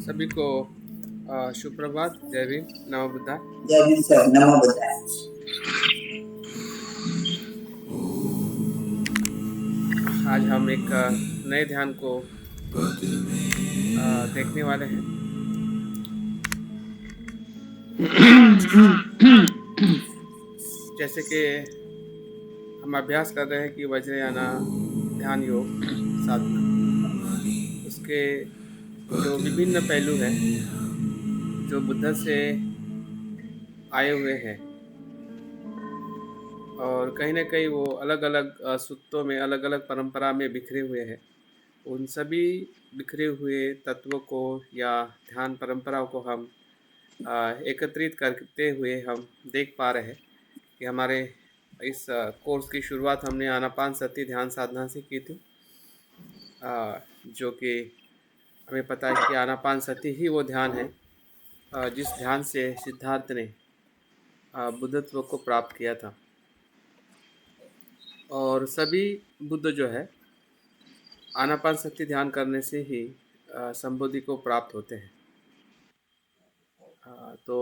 सभी को शुभ प्रभात, जय भीम, नमो बुद्धाय। जय भीम सर, नमो बुद्धाय। आज हम एक नए ध्यान को देखने वाले हैं। जैसे कि हम अभ्यास कर रहे हैं कि वज्रयाना ध्यान योग साधना, उसके जो विभिन्न पहलू हैं, जो बुद्ध से आए हुए हैं और कहीं न कहीं वो अलग-अलग सूत्रों में, अलग-अलग परंपरा में बिखरे हुए हैं। उन सभी बिखरे हुए तत्वों को या ध्यान परंपराओं को हम एकत्रित करते हुए हम देख पा रहे हैं कि हमारे इस कोर्स की शुरुआत हमने आनापानसति ध्यान साधना से की थी, जो कि हमें पता है कि आनापानसति ही वो ध्यान है जिस ध्यान से सिद्धार्थ ने बुद्धत्व को प्राप्त किया था। और सभी बुद्ध जो है आनापानसति ध्यान करने से ही संबोधि को प्राप्त होते हैं। तो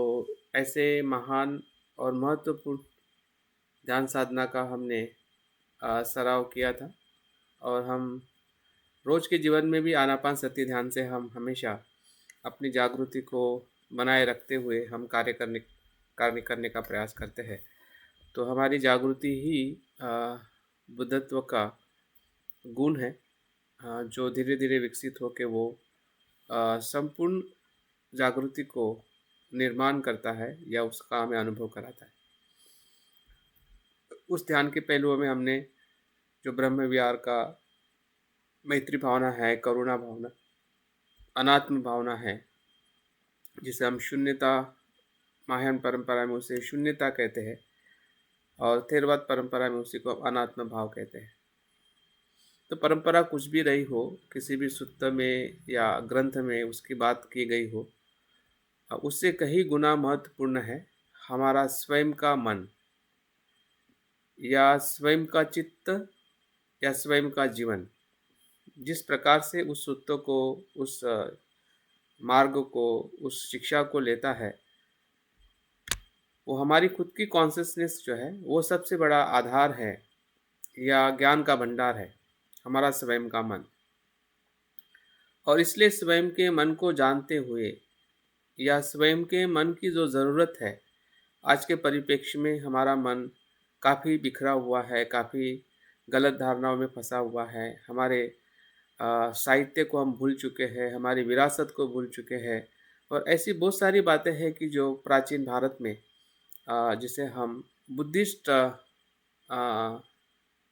ऐसे महान और महत्वपूर्ण ध्यान साधना का हमने सराव किया था और हम रोज के जीवन में भी आनापानसति ध्यान से हम हमेशा अपनी जागृति को बनाए रखते हुए हम कार्य करने का प्रयास करते हैं। तो हमारी जागृति ही बुद्धत्व का गुण है, जो धीरे धीरे विकसित होकर वो संपूर्ण जागृति को निर्माण करता है या उसका हमें अनुभव कराता है। उस ध्यान के पहलुओं में हमने जो ब्रह्म विहार का मैत्री भावना है, करुणा भावना, अनात्म भावना है, जिसे हम शून्यता, महायान परंपरा में उसे शून्यता कहते हैं और थेरवाद परंपरा में उसी को अनात्म भाव कहते हैं। तो परंपरा कुछ भी रही हो, किसी भी सूत्र में या ग्रंथ में उसकी बात की गई हो, उससे कहीं गुना महत्वपूर्ण है हमारा स्वयं का मन या स्वयं का चित्त या स्वयं का जीवन। जिस प्रकार से उस सूत्र को, उस मार्ग को, उस शिक्षा को लेता है, वो हमारी खुद की कॉन्शियसनेस जो है वो सबसे बड़ा आधार है या ज्ञान का भंडार है, हमारा स्वयं का मन। और इसलिए स्वयं के मन को जानते हुए या स्वयं के मन की जो ज़रूरत है, आज के परिप्रेक्ष्य में हमारा मन काफ़ी बिखरा हुआ है, काफ़ी गलत धारणाओं में फंसा हुआ है। हमारे साहित्य को हम भूल चुके हैं, हमारी विरासत को भूल चुके हैं और ऐसी बहुत सारी बातें हैं कि जो प्राचीन भारत में जिसे हम बुद्धिस्ट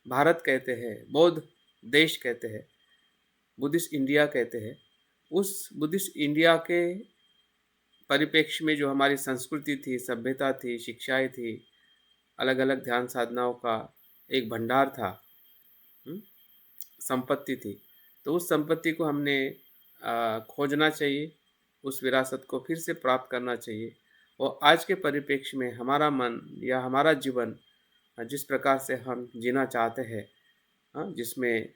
भारत कहते हैं, बौद्ध देश कहते हैं, बुद्धिस्ट इंडिया कहते हैं, उस बुद्धिस्ट इंडिया के परिप्रेक्ष्य में जो हमारी संस्कृति थी, सभ्यता थी, शिक्षाएं थी, अलग अलग ध्यान साधनाओं का एक भंडार था, संपत्ति थी। तो उस संपत्ति को हमने खोजना चाहिए, उस विरासत को फिर से प्राप्त करना चाहिए। और आज के परिप्रेक्ष्य में हमारा मन या हमारा जीवन जिस प्रकार से हम जीना चाहते हैं, जिसमें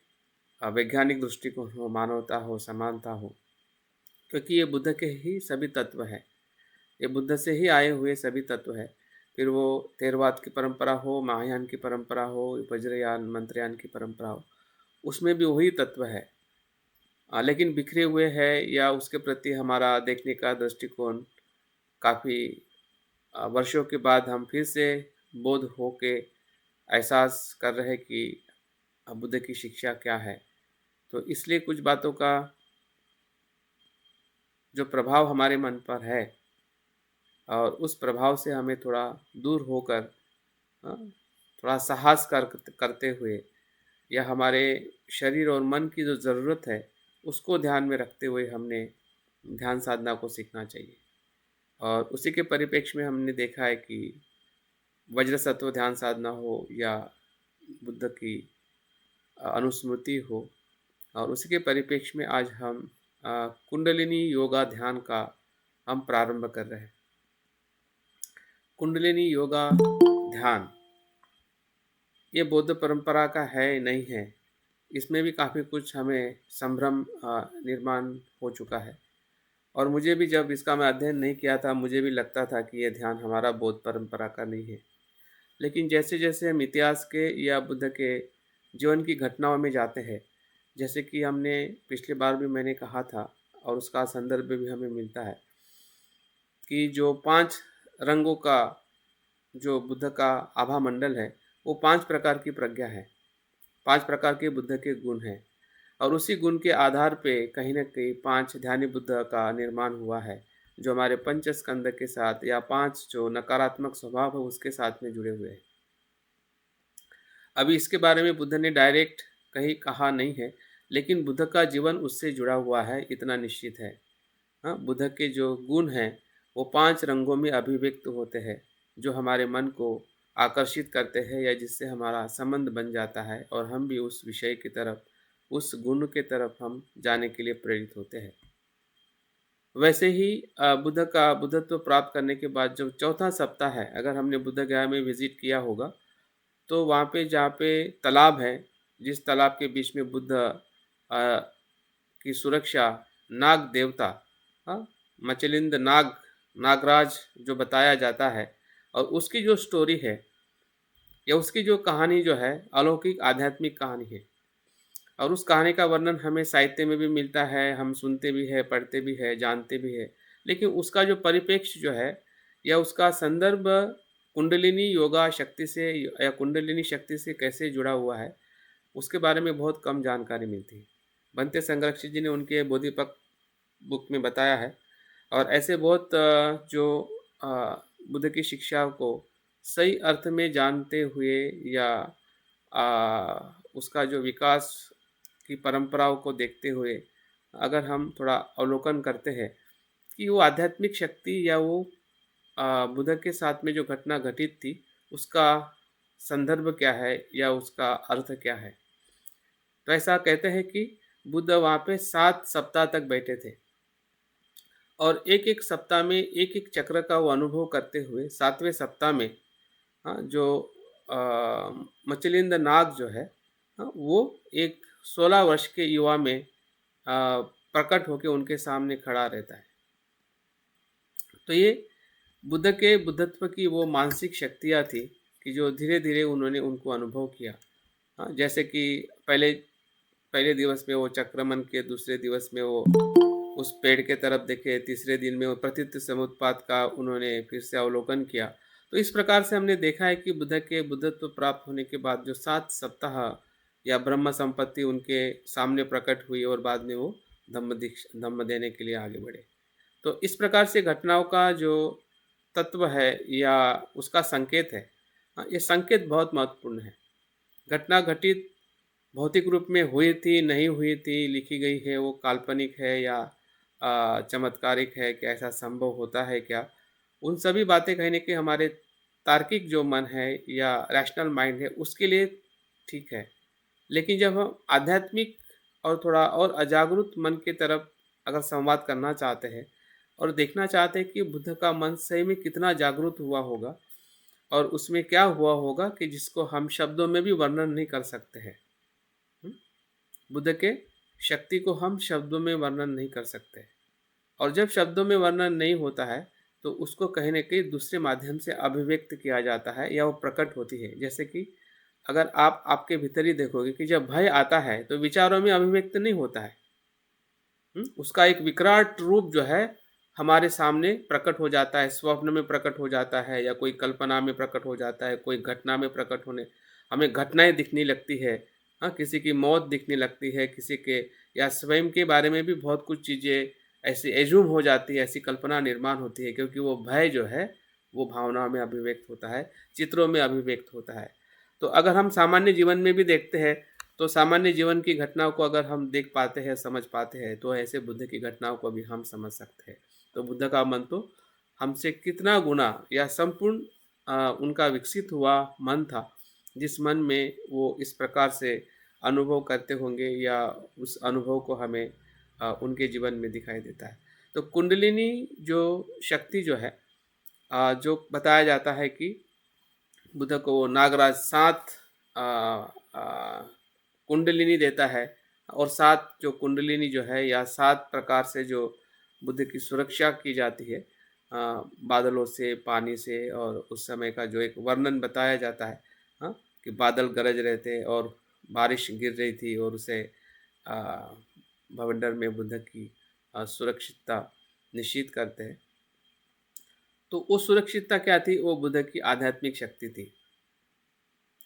वैज्ञानिक दृष्टिकोण हो, मानवता हो, समानता हो, क्योंकि ये बुद्ध के ही सभी तत्व हैं, ये बुद्ध से ही आए हुए सभी तत्व हैं। फिर वो थेरवाद की परंपरा हो, महायान की परंपरा हो, वज्रयान मंत्रयान की परंपरा हो, उसमें भी वही तत्व है, लेकिन बिखरे हुए हैं या उसके प्रति हमारा देखने का दृष्टिकोण काफ़ी वर्षों के बाद हम फिर से बोध हो के एहसास कर रहे हैं कि बुद्ध की शिक्षा क्या है। तो इसलिए कुछ बातों का जो प्रभाव हमारे मन पर है और उस प्रभाव से हमें थोड़ा दूर होकर थोड़ा साहस करते हुए या हमारे शरीर और मन की जो ज़रूरत है उसको ध्यान में रखते हुए हमने ध्यान साधना को सीखना चाहिए। और उसी के परिप्रेक्ष्य में हमने देखा है कि वज्र सत्व ध्यान साधना हो या बुद्ध की अनुस्मृति हो, और उसी के परिप्रेक्ष्य में आज हम कुंडलिनी योगा ध्यान का हम प्रारंभ कर रहे हैं। कुंडलिनी योगा ध्यान ये बौद्ध परंपरा का है नहीं है, इसमें भी काफ़ी कुछ हमें संभ्रम निर्माण हो चुका है। और मुझे भी जब इसका मैं अध्ययन नहीं किया था, मुझे भी लगता था कि ये ध्यान हमारा बौद्ध परंपरा का नहीं है। लेकिन जैसे-जैसे हम इतिहास के या बुद्ध के जीवन की घटनाओं में जाते हैं, जैसे कि हमने पिछली बार भी मैंने कहा था और उसका संदर्भ भी हमें मिलता है कि जो 5 रंगों का जो बुद्ध का आभा मंडल है, वो 5 प्रकार की प्रज्ञा है, 5 प्रकार के बुद्ध के गुण हैं और उसी गुण के आधार पे कहीं न कहीं 5 ध्यानी बुद्ध का निर्माण हुआ है, जो हमारे पंच स्कंद के साथ या 5 जो नकारात्मक स्वभाव है उसके साथ में जुड़े हुए हैं। अभी इसके बारे में बुद्ध ने डायरेक्ट कहीं कहा नहीं है, लेकिन बुद्ध का जीवन उससे जुड़ा हुआ है, इतना निश्चित है। हाँ, बुद्ध के जो गुण हैं, वो 5 रंगों में अभिव्यक्त होते हैं, जो हमारे मन को आकर्षित करते हैं या जिससे हमारा संबंध बन जाता है और हम भी उस विषय की तरफ, उस गुण के तरफ हम जाने के लिए प्रेरित होते हैं। वैसे ही बुद्ध का बुद्धत्व प्राप्त करने के बाद जो चौथा सप्ताह है, अगर हमने बुद्ध गया में विज़िट किया होगा, तो वहाँ पे जहाँ पे तालाब है, जिस तालाब के बीच में बुद्ध की सुरक्षा नाग देवता, हाँ, मचलिंद नाग, नागराज जो बताया जाता है और उसकी जो स्टोरी है या उसकी जो कहानी जो है, अलौकिक आध्यात्मिक कहानी है और उस कहानी का वर्णन हमें साहित्य में भी मिलता है, हम सुनते भी हैं, पढ़ते भी हैं, जानते भी हैं। लेकिन उसका जो परिप्रेक्ष्य जो है या उसका संदर्भ कुंडलिनी योगा शक्ति से या कुंडलिनी शक्ति से कैसे जुड़ा हुआ है, उसके बारे में बहुत कम जानकारी मिलती है। बनते संरक्षित जी ने उनके बोधिपक बुक में बताया है और ऐसे बहुत जो अ, बुद्ध की शिक्षा को सही अर्थ में जानते हुए या उसका जो विकास की परंपराओं को देखते हुए अगर हम थोड़ा अवलोकन करते हैं कि वो आध्यात्मिक शक्ति या वो बुद्ध के साथ में जो घटना घटित थी, उसका संदर्भ क्या है या उसका अर्थ क्या है। तो ऐसा कहते हैं कि बुद्ध वहाँ पे 7 सप्ताह तक बैठे थे और एक-एक सप्ताह में एक-एक चक्र का वो अनुभव करते हुए 7वें सप्ताह में जो अ, मचलिंद नाग जो है, वो एक 16 वर्ष के युवा में प्रकट होके उनके सामने खड़ा रहता है। तो ये बुद्ध के बुद्धत्व की वो मानसिक शक्तियाँ थी कि जो धीरे-धीरे उन्होंने उनको अनुभव किया। जैसे कि पहले पहले दिवस में वो चक्रमण के, दूसरे दिवस में वो उस पेड़ के तरफ देखे, तीसरे दिन में वो प्रतीत समुत्पाद का उन्होंने फिर से अवलोकन किया। तो इस प्रकार से हमने देखा है कि बुद्ध के बुद्धत्व प्राप्त होने के बाद जो 7 सप्ताह या ब्रह्म संपत्ति उनके सामने प्रकट हुई और बाद में वो धम्म देने के लिए आगे बढ़े। तो इस प्रकार से घटनाओं का जो तत्व है या उसका संकेत है, ये संकेत बहुत महत्वपूर्ण है। घटना घटित भौतिक रूप में हुई थी, नहीं हुई थी, लिखी गई है, वो काल्पनिक है या चमत्कारिक है, क्या ऐसा संभव होता है क्या? उन सभी बातें कहीं न कहीं हमारे तार्किक जो मन है या रैशनल माइंड है, उसके लिए ठीक है। लेकिन जब हम आध्यात्मिक और थोड़ा और अजागरूक मन की तरफ अगर संवाद करना चाहते हैं और देखना चाहते हैं कि बुद्ध का मन सही में कितना जागरूक हुआ होगा और उसमें क्या हुआ होगा कि जिसको हम शब्दों में भी वर्णन नहीं कर सकते हैं। हुँ? बुद्ध के शक्ति को हम शब्दों में वर्णन नहीं कर सकते और जब शब्दों में वर्णन नहीं होता है, तो उसको कहीं न कहीं दूसरे माध्यम से अभिव्यक्त किया जाता है या वो प्रकट होती है। जैसे कि अगर आप आपके भीतर ही देखोगे कि जब भय आता है, तो विचारों में अभिव्यक्त नहीं होता है। उसका एक विकराल रूप जो है, हमारे सामने प्रकट हो जाता है, स्वप्न में प्रकट हो जाता है या कोई कल्पना में प्रकट हो जाता है, कोई घटना में प्रकट होने हमें घटनाएँ दिखने लगती है। किसी की मौत दिखने लगती है, किसी के या स्वयं के बारे में भी बहुत कुछ चीज़ें ऐसी एज़्यूम हो जाती है, ऐसी कल्पना निर्माण होती है क्योंकि वो भय जो है, वो भावनाओं में अभिव्यक्त होता है, चित्रों में अभिव्यक्त होता है। तो अगर हम सामान्य जीवन में भी देखते हैं तो सामान्य जीवन की घटनाओं को अगर हम देख पाते हैं, समझ पाते हैं, तो ऐसे बुद्ध की घटनाओं को भी हम समझ सकते हैं। तो बुद्ध का मन तो हमसे कितना गुना या संपूर्ण उनका विकसित हुआ मन था, जिस मन में वो इस प्रकार से अनुभव करते होंगे या उस अनुभव को हमें उनके जीवन में दिखाई देता है। तो कुंडलिनी जो शक्ति जो है जो बताया जाता है कि बुद्ध को वो नागराज 7 अ कुंडलिनी देता है और 7 जो कुंडलिनी जो है या 7 प्रकार से जो बुद्ध की सुरक्षा की जाती है बादलों से, पानी से, और उस समय का जो एक वर्णन बताया जाता है, हाँ, कि बादल गरज रहे थे और बारिश गिर रही थी, और उसे अ, भवंडर में बुद्ध की सुरक्षितता निश्चित करते हैं। तो वो सुरक्षितता क्या थी? वो बुद्ध की आध्यात्मिक शक्ति थी।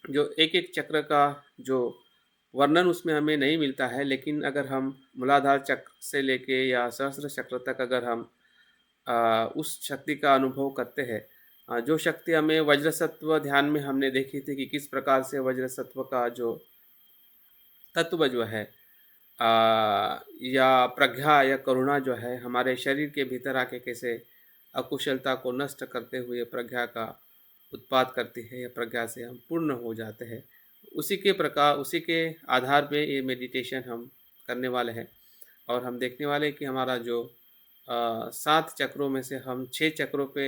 जो एक-एक चक्र का जो वर्णन उसमें हमें नहीं मिलता है, लेकिन अगर हम मूलाधार चक्र से लेके या सहस्त्र चक्र तक अगर हम उस शक्ति का अनुभव करते हैं, जो शक्ति हमें वज्रसत्व ध्यान में हमने देखी थी कि किस प्रकार से वज्रसत्व का जो तत्व जो है या प्रज्ञा या करुणा जो है हमारे शरीर के भीतर आके कैसे अकुशलता को नष्ट करते हुए प्रज्ञा का उत्पाद करती है, या प्रज्ञा से हम पूर्ण हो जाते हैं। उसी के आधार पे ये मेडिटेशन हम करने वाले हैं, और हम देखने वाले हैं कि हमारा जो 7 चक्रों में से हम 6 चक्रों पे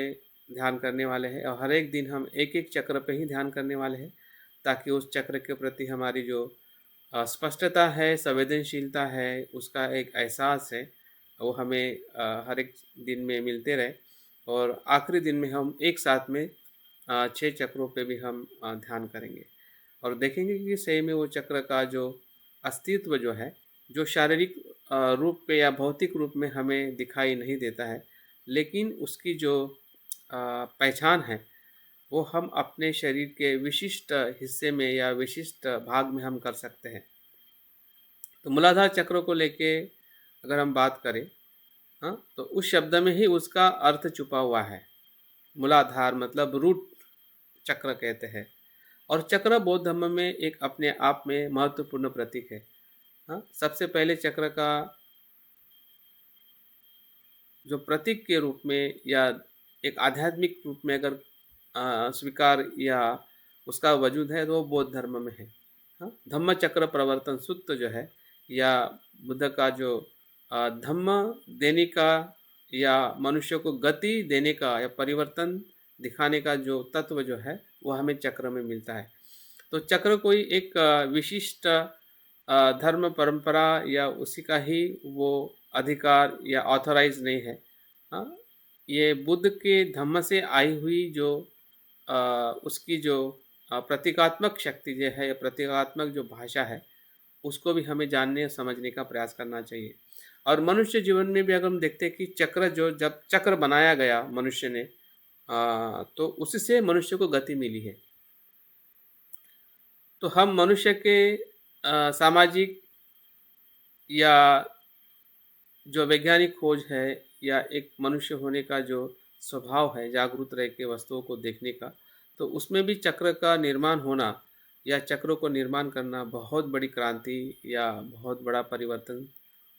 ध्यान करने वाले हैं, और हर एक दिन हम एक-एक चक्र पे ही ध्यान करने वाले हैं, ताकि उस चक्र के प्रति हमारी जो स्पष्टता है, संवेदनशीलता है, उसका एक एहसास है, वो हमें हर एक दिन में मिलते रहे, और आखिरी दिन में हम एक साथ में 6 चक्रों पे भी हम ध्यान करेंगे, और देखेंगे कि सही में वो चक्र का जो अस्तित्व जो है, जो शारीरिक रूप पे या भौतिक रूप में हमें दिखाई नहीं देता है, लेकिन उसकी जो पहचान है, वो हम अपने शरीर के विशिष्ट हिस्से में या विशिष्ट भाग में हम कर सकते हैं। तो मूलाधार चक्र को लेके अगर हम बात करें, हाँ, तो उस शब्द में ही उसका अर्थ छुपा हुआ है। मूलाधार मतलब रूट चक्र कहते हैं, और चक्र बौद्ध धर्म में एक अपने आप में महत्वपूर्ण प्रतीक है। हाँ, सबसे पहले चक्र का जो प्रतीक के रूप में या एक आध्यात्मिक रूप में अगर स्वीकार या उसका वजूद है, तो वो बौद्ध धर्म में है। हाँ, धम्म चक्र प्रवर्तन सूत्र जो है, या बुद्ध का जो धम्म देने का या मनुष्य को गति देने का या परिवर्तन दिखाने का जो तत्व जो है, वो हमें चक्र में मिलता है। तो चक्र कोई एक विशिष्ट धर्म परंपरा या उसी का ही वो अधिकार या ऑथराइज नहीं है। हाँ, ये बुद्ध के धम्म से आई हुई जो उसकी जो प्रतीकात्मक शक्ति जो है या प्रतीकात्मक जो भाषा है, उसको भी हमें जानने और समझने का प्रयास करना चाहिए। और मनुष्य जीवन में भी अगर हम देखते हैं कि चक्र जो जब चक्र बनाया गया मनुष्य ने, तो उससे मनुष्य को गति मिली है। तो हम मनुष्य के सामाजिक या जो वैज्ञानिक खोज है, या एक मनुष्य होने का जो स्वभाव है जागरूक रह के वस्तुओं को देखने का, तो उसमें भी चक्र का निर्माण होना या चक्रों को निर्माण करना बहुत बड़ी क्रांति या बहुत बड़ा परिवर्तन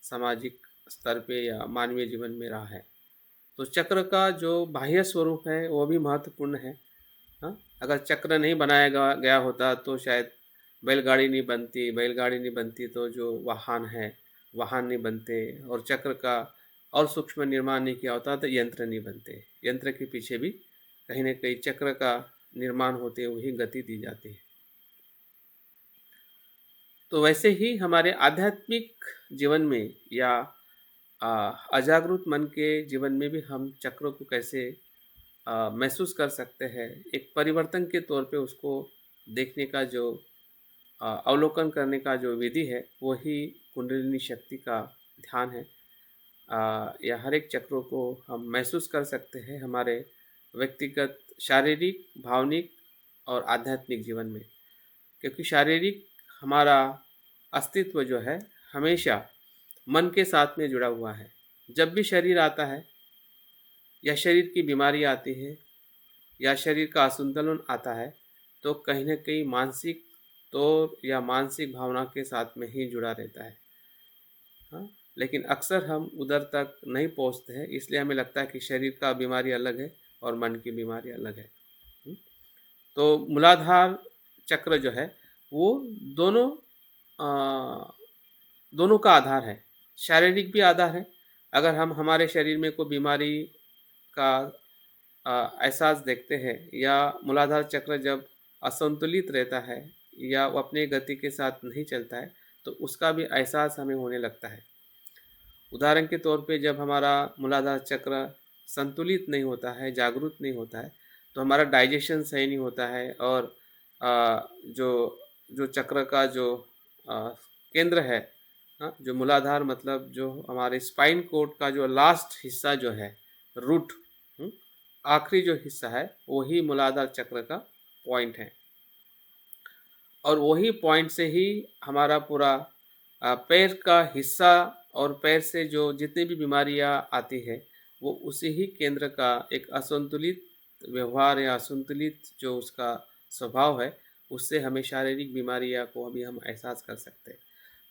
सामाजिक स्तर पे या मानवीय जीवन में रहा है। तो चक्र का जो बाह्य स्वरूप है वो भी महत्वपूर्ण है। हाँ, अगर चक्र नहीं बनाया गया होता तो शायद बैलगाड़ी नहीं बनती तो जो वाहन है, वाहन नहीं बनते, और चक्र का और सूक्ष्म निर्माण नहीं किया होता तो यंत्र नहीं बनते। यंत्र के पीछे भी कहीं न कहीं चक्र का निर्माण होते हुए ही गति दी जाती है। तो वैसे ही हमारे आध्यात्मिक जीवन में या अजागरूक मन के जीवन में भी हम चक्रों को कैसे महसूस कर सकते हैं, एक परिवर्तन के तौर पे उसको देखने का जो अवलोकन करने का जो विधि है, वही कुंडलिनी शक्ति का ध्यान है। या हर एक चक्रों को हम महसूस कर सकते हैं हमारे व्यक्तिगत शारीरिक, भावनिक और आध्यात्मिक जीवन में, क्योंकि शारीरिक हमारा अस्तित्व जो है हमेशा मन के साथ में जुड़ा हुआ है। जब भी शरीर आता है या शरीर की बीमारी आती है या शरीर का असंतुलन आता है, तो कहीं न कहीं मानसिक तौर या मानसिक भावना के साथ में ही जुड़ा रहता है। हाँ, लेकिन अक्सर हम उधर तक नहीं पहुँचते हैं, इसलिए हमें लगता है कि शरीर का बीमारी अलग है और मन की बीमारी अलग है। हुँ? तो मूलाधार चक्र जो है वो दोनों दोनों का आधार है। शारीरिक भी आधार है। अगर हम हमारे शरीर में कोई बीमारी का एहसास देखते हैं, या मूलाधार चक्र जब असंतुलित रहता है या वो अपनी गति के साथ नहीं चलता है, तो उसका भी एहसास हमें होने लगता है। उदाहरण के तौर पे जब हमारा मूलाधार चक्र संतुलित नहीं होता है, जागरूक नहीं होता है, तो हमारा डाइजेशन सही नहीं होता है और जो जो चक्र का जो अ, केंद्र है, हाँ, जो मूलाधार मतलब जो हमारे स्पाइन कोड का जो लास्ट हिस्सा जो है, रूट, आखिरी जो हिस्सा है, वही मूलाधार चक्र का पॉइंट है और वही पॉइंट से ही हमारा पूरा पैर का हिस्सा और पैर से जो जितनी भी बीमारियां आती है, वो उसी ही केंद्र का एक असंतुलित व्यवहार या असंतुलित जो उसका स्वभाव है, उससे हमें शारीरिक बीमारियां को अभी हम एहसास कर सकते हैं।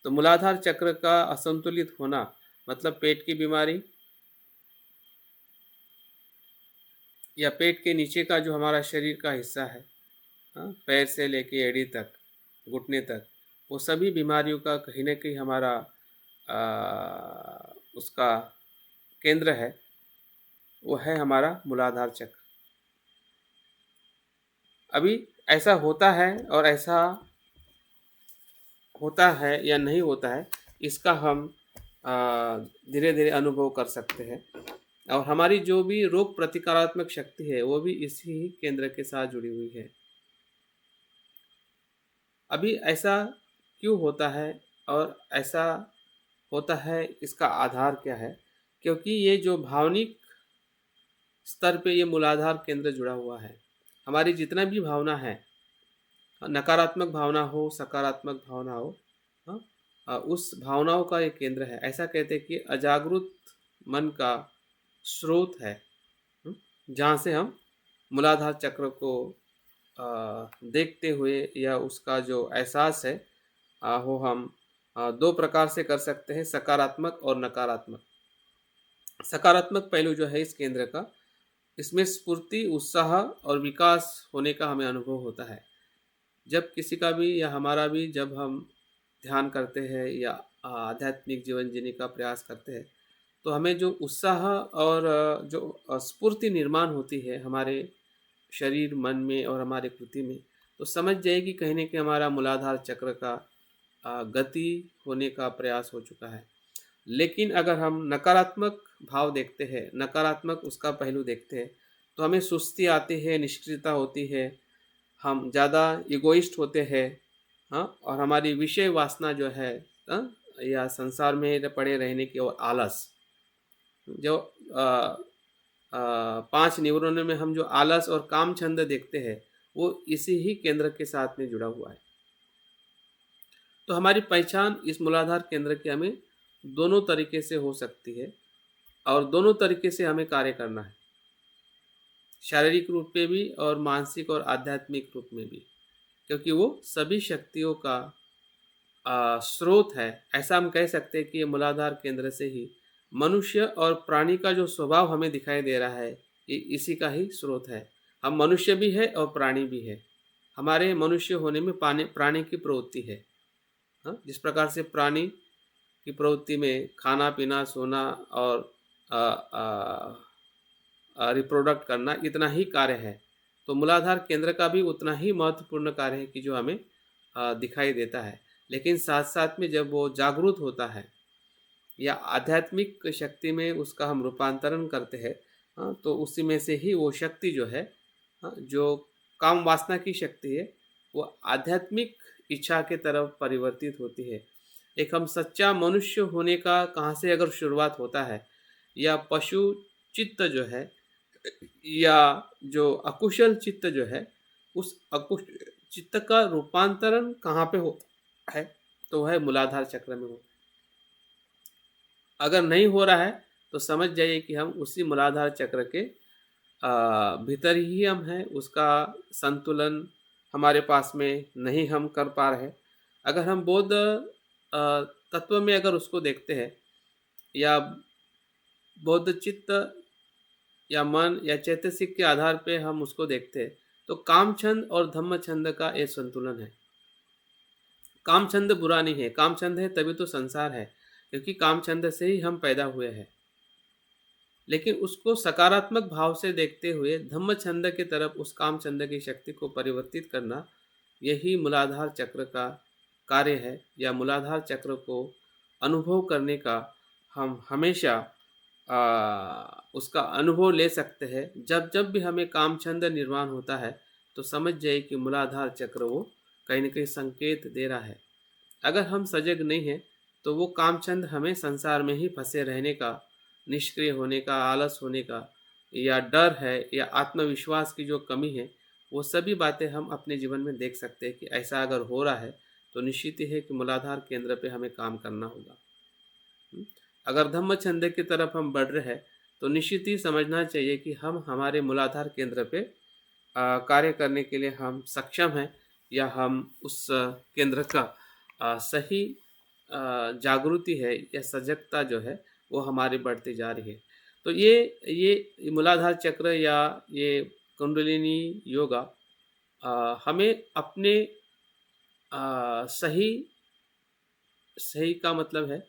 तो मूलाधार चक्र का असंतुलित होना मतलब पेट की बीमारी या पेट के नीचे का जो हमारा शरीर का हिस्सा है, हाँ, पैर से लेके एड़ी तक, घुटने तक, वो सभी बीमारियों का कहीं न कहीं हमारा उसका केंद्र है, वो है हमारा मूलाधार चक्र। अभी ऐसा होता है या नहीं होता है, इसका हम धीरे-धीरे अनुभव कर सकते हैं और हमारी जो भी रोग प्रतिकारात्मक शक्ति है, वो भी इसी ही केंद्र के साथ जुड़ी हुई है। अभी ऐसा क्यों होता है और ऐसा होता है, इसका आधार क्या है? क्योंकि ये जो भावनिक स्तर पे ये मूलाधार केंद्र जुड़ा हुआ है। हमारी जितना भी भावना है, नकारात्मक भावना हो, सकारात्मक भावना हो, हाँ, उस भावनाओं का ये केंद्र है। ऐसा कहते हैं कि अजागरूक मन का स्रोत है, जहाँ से हम मूलाधार चक्र को देखते हुए या उसका जो एहसास है, वो हम दो प्रकार से कर सकते हैं, सकारात्मक और नकारात्मक। सकारात्मक पहलू जो है इस केंद्र का, इसमें स्फूर्ति, उत्साह और विकास होने का हमें अनुभव होता है। जब किसी का भी या हमारा भी जब हम ध्यान करते हैं या आध्यात्मिक जीवन जीने का प्रयास करते हैं, तो हमें जो उत्साह और जो स्फूर्ति निर्माण होती है हमारे शरीर, मन में और हमारे कृति में, तो समझ जाएगी कहीं न कहीं हमारा मूलाधार चक्र का गति होने का प्रयास हो चुका है। लेकिन अगर हम नकारात्मक भाव देखते हैं, नकारात्मक उसका पहलू देखते हैं, तो हमें सुस्ती आती है, निष्क्रियता होती है, हम ज़्यादा इगोइस्ट होते हैं, हाँ, और हमारी विषय वासना जो है, हाँ, या संसार में पड़े रहने की और आलस, जो 5 न्यूरॉनों में हम जो आलस और काम छंद देखते हैं, वो इसी ही केंद्र के साथ में जुड़ा हुआ है। तो हमारी पहचान इस मूलाधार केंद्र की हमें दोनों तरीके से हो सकती है और दोनों तरीके से हमें कार्य करना है, शारीरिक रूप में भी और मानसिक और आध्यात्मिक रूप में भी, क्योंकि वो सभी शक्तियों का स्रोत है। ऐसा हम कह सकते हैं कि ये मूलाधार केंद्र से ही मनुष्य और प्राणी का जो स्वभाव हमें दिखाई दे रहा है, ये इसी का ही स्रोत है। हम मनुष्य भी है और प्राणी भी है। हमारे मनुष्य होने में प्राणी की प्रवृत्ति है, हाँ, जिस प्रकार से प्राणी की प्रवृत्ति में खाना पीना सोना और रिप्रोडक्ट करना इतना ही कार्य है, तो मूलाधार केंद्र का भी उतना ही महत्वपूर्ण कार्य है कि जो हमें दिखाई देता है। लेकिन साथ साथ में जब वो जागरूक होता है या आध्यात्मिक शक्ति में उसका हम रूपांतरण करते हैं, हाँ, तो उसी में से ही वो शक्ति जो है, हाँ, जो काम वासना की शक्ति है, वो आध्यात्मिक इच्छा के तरफ परिवर्तित होती है। एक हम सच्चा मनुष्य होने का कहाँ से अगर शुरुआत होता है, या पशु चित्त जो है या जो अकुशल चित्त जो है, उस अकुश चित्त का रूपांतरण कहाँ पे होता है, तो वह मूलाधार चक्र में होता है। अगर नहीं हो रहा है तो समझ जाइए कि हम उसी मूलाधार चक्र के भीतर ही हम हैं, उसका संतुलन हमारे पास में नहीं हम कर पा रहे। अगर हम बौद्ध तत्व में अगर उसको देखते हैं या बौद्ध चित्त या मन या चैतसिक के आधार पे हम उसको देखते हैं, तो काम छंद और धम्म छंद का एक संतुलन है। काम छंद बुरा नहीं है, काम छंद है तभी तो संसार है, क्योंकि काम छंद से ही हम पैदा हुए हैं। लेकिन उसको सकारात्मक भाव से देखते हुए धम्म छंद की तरफ उस काम छंद की शक्ति को परिवर्तित करना, यही मूलाधार चक्र का कार्य है, या मूलाधार चक्र को अनुभव करने का हम हमेशा उसका अनुभव ले सकते हैं। जब जब भी हमें कामचंद निर्माण होता है, तो समझ जाइए कि मूलाधार चक्र वो कहीं न कहीं संकेत दे रहा है। अगर हम सजग नहीं हैं, तो वो कामचंद हमें संसार में ही फँसे रहने का, निष्क्रिय होने का, आलस होने का या डर है या आत्मविश्वास की जो कमी है, वो सभी बातें हम अपने जीवन में देख सकते हैं कि ऐसा अगर हो रहा है, तो निश्चित ही है कि मूलाधार केंद्र पे हमें काम करना होगा। हुँ। अगर धम्मचंद की तरफ हम बढ़ रहे हैं, तो निश्चित ही समझना चाहिए कि हम हमारे मूलाधार केंद्र पे कार्य करने के लिए हम सक्षम हैं या हम उस केंद्र का सही जागृति है या सजगता जो है वो हमारी बढ़ती जा रही है। तो ये मूलाधार चक्र या ये कुंडलिनी योगा हमें अपने सही सही का मतलब है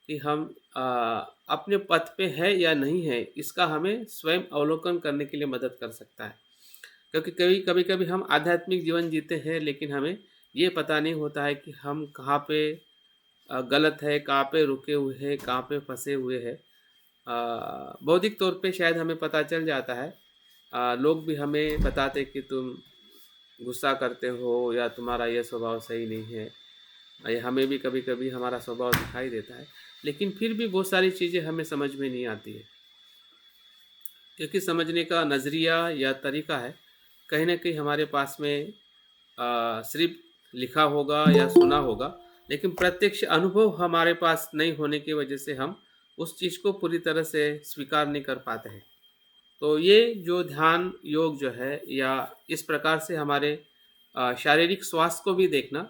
कि हम अपने पथ पे है या नहीं है, इसका हमें स्वयं अवलोकन करने के लिए मदद कर सकता है। क्योंकि कभी-कभी हम आध्यात्मिक जीवन जीते हैं, लेकिन हमें ये पता नहीं होता है कि हम कहाँ पे गलत है, कहाँ पे रुके हुए हैं, कहाँ पे फँसे हुए हैं। बौद्धिक तौर पे शायद हमें पता चल जाता है। लोग भी हमें बताते कि तुम गुस्सा करते हो या तुम्हारा ये स्वभाव सही नहीं है। ये हमें भी कभी-कभी हमारा स्वभाव दिखाई देता है, लेकिन फिर भी बहुत सारी चीज़ें हमें समझ में नहीं आती है, क्योंकि समझने का नज़रिया या तरीका है, कहीं न कहीं हमारे पास में सिर्फ़ लिखा होगा या सुना होगा, लेकिन प्रत्यक्ष अनुभव हमारे पास नहीं होने की वजह से हम उस चीज़ को पूरी तरह से स्वीकार नहीं कर पाते हैं। तो ये जो ध्यान योग जो है या इस प्रकार से हमारे शारीरिक स्वास्थ्य को भी देखना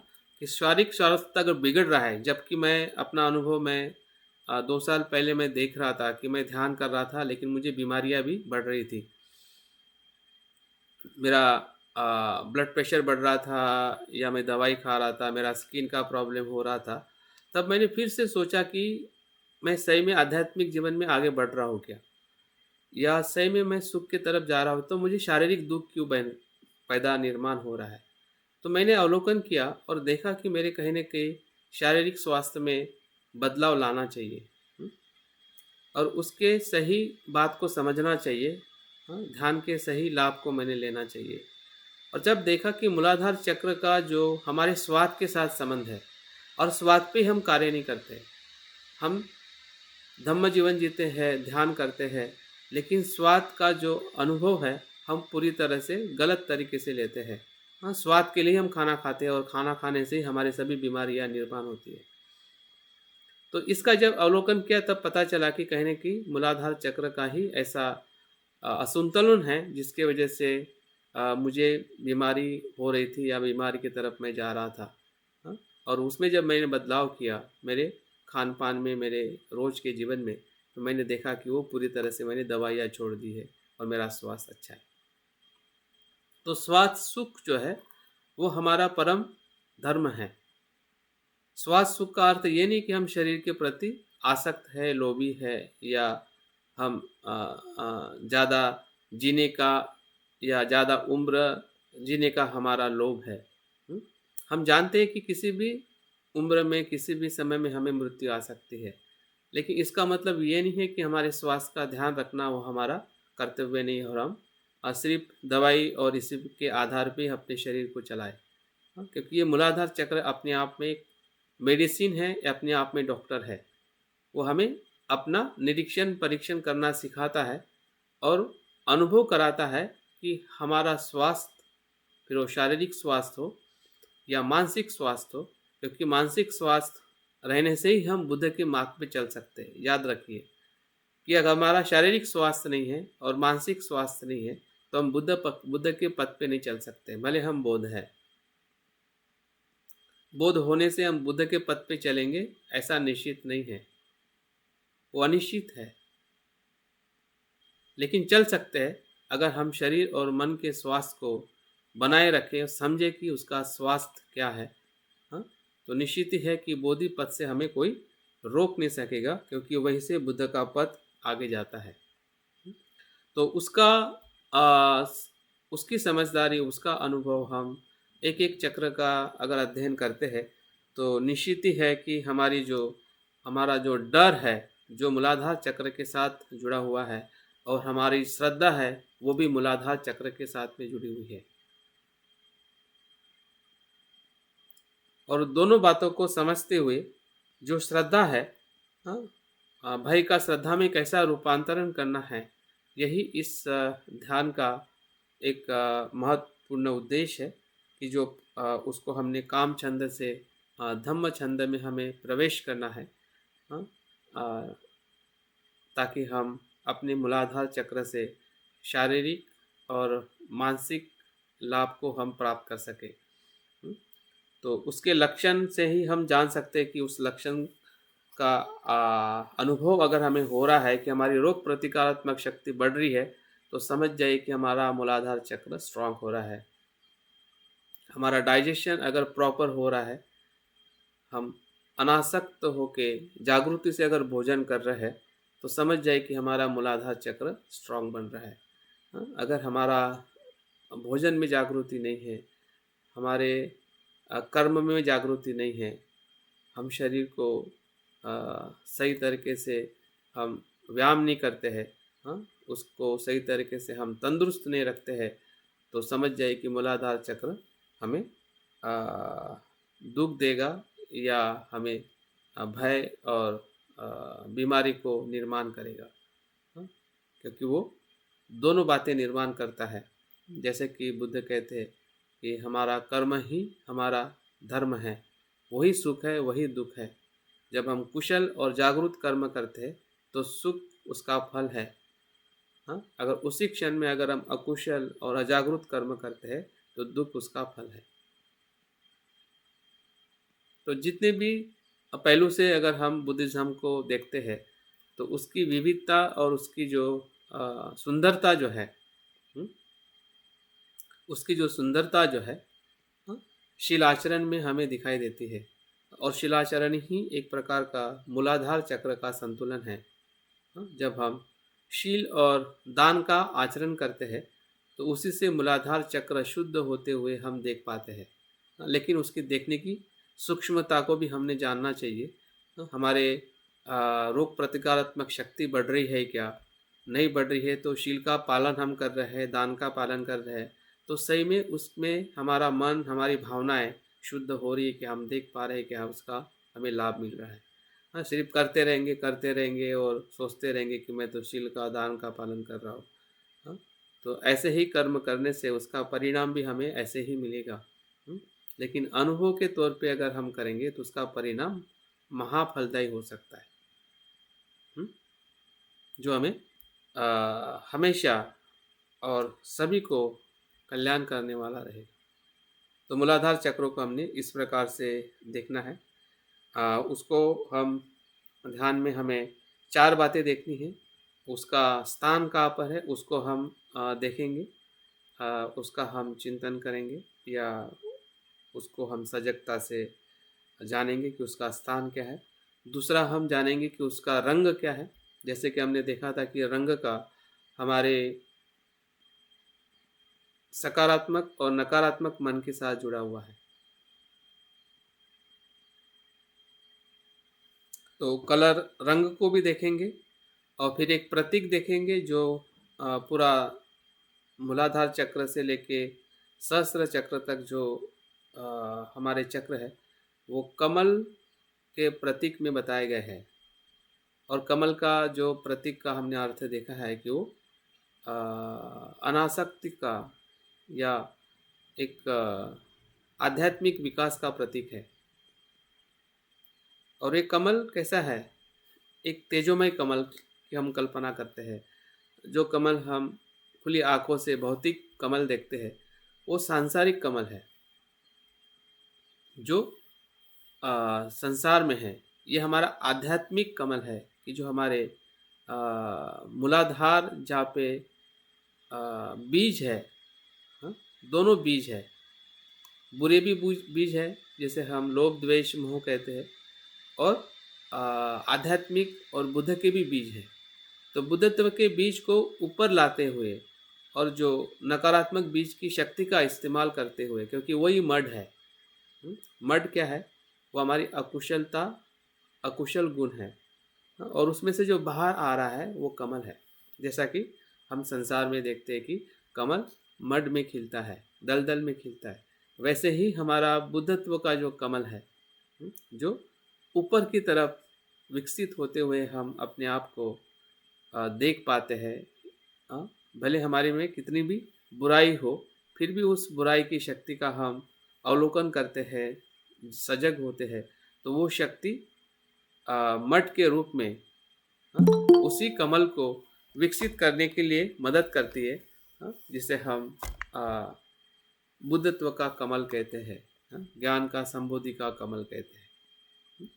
कि शारीरिक स्वास्थ्य अगर बिगड़ रहा है, जबकि मैं अपना अनुभव मैं 2 साल पहले मैं देख रहा था कि मैं ध्यान कर रहा था, लेकिन मुझे बीमारियाँ भी बढ़ रही थी। मेरा ब्लड प्रेशर बढ़ रहा था या मैं दवाई खा रहा था, मेरा स्किन का प्रॉब्लम हो रहा था। तब मैंने फिर से सोचा कि मैं सही में आध्यात्मिक जीवन में आगे बढ़ रहा हूँ क्या? या सही में मैं सुख की तरफ जा रहा हूँ, तो मुझे शारीरिक दुःख क्यों पैदा निर्माण हो रहा है? तो मैंने अवलोकन किया और देखा कि मेरे कहीं न कहीं शारीरिक स्वास्थ्य में बदलाव लाना चाहिए। हुँ? और उसके सही बात को समझना चाहिए। हाँ, ध्यान के सही लाभ को मैंने लेना चाहिए। और जब देखा कि मूलाधार चक्र का जो हमारे स्वाद के साथ संबंध है और स्वाद पे हम कार्य नहीं करते। हम धम्म जीवन जीते हैं, ध्यान करते हैं, लेकिन स्वाद का जो अनुभव है, हम पूरी तरह से गलत तरीके से लेते हैं। हाँ, स्वाद के लिए हम खाना खाते हैं और खाना खाने से ही हमारी सभी बीमारियाँ निर्माण होती है। तो इसका जब अवलोकन किया तब पता चला कि कहीं न कहीं मूलाधार चक्र का ही ऐसा असंतुलन है जिसकी वजह से मुझे बीमारी हो रही थी या बीमारी की तरफ मैं जा रहा था। हाँ, और उसमें जब मैंने बदलाव किया मेरे खान-पान में, मेरे रोज़ के जीवन में, तो मैंने देखा कि वो पूरी तरह से मैंने दवाइयाँ छोड़ दी है और मेरा स्वास्थ्य अच्छा है। तो स्वास्थ्य सुख जो है, वो हमारा परम धर्म है। स्वास्थ्य सुख का अर्थ ये नहीं कि हम शरीर के प्रति आसक्त है, लोभी है या हम ज़्यादा जीने का या ज़्यादा उम्र जीने का हमारा लोभ है। हुँ? हम जानते हैं कि किसी भी उम्र में, किसी भी समय में हमें मृत्यु आ सकती है। लेकिन इसका मतलब ये नहीं है कि हमारे स्वास्थ्य का ध्यान रखना वो हमारा कर्तव्य नहीं है और हम सिर्फ़ दवाई और इसी के आधार पे ही अपने शरीर को चलाएँ। हाँ, क्योंकि ये मूलाधार चक्र अपने आप में एक मेडिसिन है, या अपने आप में डॉक्टर है। वो हमें अपना निरीक्षण, परीक्षण करना सिखाता है और अनुभव कराता है कि हमारा स्वास्थ्य, फिर वो शारीरिक स्वास्थ्य हो या मानसिक स्वास्थ्य हो, क्योंकि मानसिक स्वास्थ्य रहने से ही हम बुद्ध के मार्ग पे चल सकते हैं। याद रखिए कि अगर हमारा शारीरिक स्वास्थ्य नहीं है और मानसिक स्वास्थ्य नहीं है, तो हम बुद्ध के पथ पे नहीं चल सकते, भले हम बौद्ध हैं। बौद्ध होने से हम बुद्ध के पथ पे चलेंगे, ऐसा निश्चित नहीं है, वो अनिश्चित है। लेकिन चल सकते हैं अगर हम शरीर और मन के स्वास्थ्य को बनाए रखें और समझे कि उसका स्वास्थ्य क्या है। हाँ, तो निश्चित ही है कि बोधि पथ से हमें कोई रोक नहीं सकेगा, क्योंकि वहीं से बुद्ध का पथ आगे जाता है। तो उसकी समझदारी, उसका अनुभव हम एक-एक चक्र का अगर अध्ययन करते हैं, तो निश्चित ही है कि हमारा जो डर है, जो मूलाधार चक्र के साथ जुड़ा हुआ है, और हमारी श्रद्धा है वो भी मूलाधार चक्र के साथ में जुड़ी हुई है। और दोनों बातों को समझते हुए जो श्रद्धा है, हाँ, भय का श्रद्धा में कैसा रूपांतरण करना है, यही इस ध्यान का एक महत्वपूर्ण उद्देश्य है कि जो उसको हमने काम छंद से धम्म छंद में हमें प्रवेश करना है, हाँ, ताकि हम अपने मूलाधार चक्र से शारीरिक और मानसिक लाभ को हम प्राप्त कर सकें। तो उसके लक्षण से ही हम जान सकते हैं कि उस लक्षण का अनुभव अगर हमें हो रहा है कि हमारी रोग प्रतिकारात्मक शक्ति बढ़ रही है, तो समझ जाइए कि हमारा मूलाधार चक्र स्ट्रांग हो रहा है। हमारा डाइजेशन अगर प्रॉपर हो रहा है, हम अनासक्त होके जागृति से अगर भोजन कर रहे हैं, तो समझ जाए कि हमारा मूलाधार चक्र स्ट्रांग बन रहा है। हाँ, अगर हमारा भोजन में जागृति नहीं है, हमारे कर्म में जागृति नहीं है, हम शरीर को सही तरीके से हम व्यायाम नहीं करते हैं, हाँ, उसको सही तरीके से हम तंदुरुस्त नहीं रखते हैं, तो समझ जाए कि मूलाधार चक्र हमें दुख देगा या हमें भय और बीमारी को निर्माण करेगा, हाँ, क्योंकि वो दोनों बातें निर्माण करता है। जैसे कि बुद्ध कहते हैं कि हमारा कर्म ही हमारा धर्म है, वही सुख है वही दुख है। जब हम कुशल और जागरूक कर्म करते हैं तो सुख उसका फल है, हाँ, अगर उसी क्षण में अगर हम अकुशल और अजागरूक कर्म करते हैं तो दुख उसका फल है। तो जितने भी पहलू से अगर हम बुद्धिज्म को देखते हैं, तो उसकी विविधता और उसकी जो सुंदरता जो है, उसकी जो सुंदरता जो है, हाँ, शीलाचरण में हमें दिखाई देती है। और शीलाचरण ही एक प्रकार का मूलाधार चक्र का संतुलन है। हाँ, जब हम शील और दान का आचरण करते हैं तो उसी से मूलाधार चक्र शुद्ध होते हुए हम देख पाते हैं। लेकिन उसकी देखने की सूक्ष्मता को भी हमने जानना चाहिए। हमारे रोग प्रतिकारात्मक शक्ति बढ़ रही है क्या, नहीं बढ़ रही है, तो शील का पालन हम कर रहे हैं, दान का पालन कर रहे हैं, तो सही में उसमें हमारा मन, हमारी भावनाएं शुद्ध हो रही है कि हम देख पा रहे हैं कि उसका हमें लाभ मिल रहा है। हाँ, सिर्फ करते रहेंगे और सोचते रहेंगे कि मैं तो शील का दान का पालन कर रहा हूँ, हाँ, तो ऐसे ही कर्म करने से उसका परिणाम भी हमें ऐसे ही मिलेगा। लेकिन अनुभव के तौर पे अगर हम करेंगे तो उसका परिणाम महाफलदायी हो सकता है, जो हमें हमेशा और सभी को कल्याण करने वाला रहेगा। तो मूलाधार चक्रों को हमने इस प्रकार से देखना है। उसको हम ध्यान में हमें 4 बातें देखनी है। उसका स्थान कहाँ पर है उसको हम देखेंगे, उसका हम चिंतन करेंगे या उसको हम सजगता से जानेंगे कि उसका स्थान क्या है। दूसरा, हम जानेंगे कि उसका रंग क्या है। जैसे कि हमने देखा था कि रंग का हमारे सकारात्मक और नकारात्मक मन के साथ जुड़ा हुआ है। तो कलर रंग को भी देखेंगे और फिर एक प्रतीक देखेंगे जो पूरा मूलाधार चक्र से लेके सहस्त्र चक्र तक जो हमारे चक्र है वो कमल के प्रतीक में बताए गए हैं। और कमल का जो प्रतीक का हमने अर्थ देखा है कि वो अनासक्ति का या एक आध्यात्मिक विकास का प्रतीक है। और ये कमल कैसा है, एक तेजोमय कमल की हम कल्पना करते हैं। जो कमल हम खुली आंखों से भौतिक कमल देखते हैं वो सांसारिक कमल है जो संसार में है। ये हमारा आध्यात्मिक कमल है कि जो हमारे मूलाधार जहाँ पे बीज है, हाँ, दोनों बीज है। बुरे भी बीज है जैसे हम लोभ द्वेष मोह कहते हैं, और आध्यात्मिक और बुद्ध के भी बीज है। तो बुद्धत्व के बीज को ऊपर लाते हुए और जो नकारात्मक बीज की शक्ति का इस्तेमाल करते हुए, क्योंकि वही मड है। मड क्या है, वो हमारी अकुशलता, अकुशल गुण है। और उसमें से जो बाहर आ रहा है वो कमल है। जैसा कि हम संसार में देखते हैं कि कमल मड में खिलता है, दलदल में खिलता है, वैसे ही हमारा बुद्धत्व का जो कमल है, जो ऊपर की तरफ विकसित होते हुए हम अपने आप को देख पाते हैं। अ, भले हमारे में कितनी भी बुराई हो, फिर भी उस बुराई की शक्ति का हम अवलोकन करते हैं, सजग होते हैं, तो वो शक्ति मठ के रूप में उसी कमल को विकसित करने के लिए मदद करती है, जिसे हम अ, बुद्धत्व का कमल कहते हैं, ज्ञान का संबोधि का कमल कहते हैं।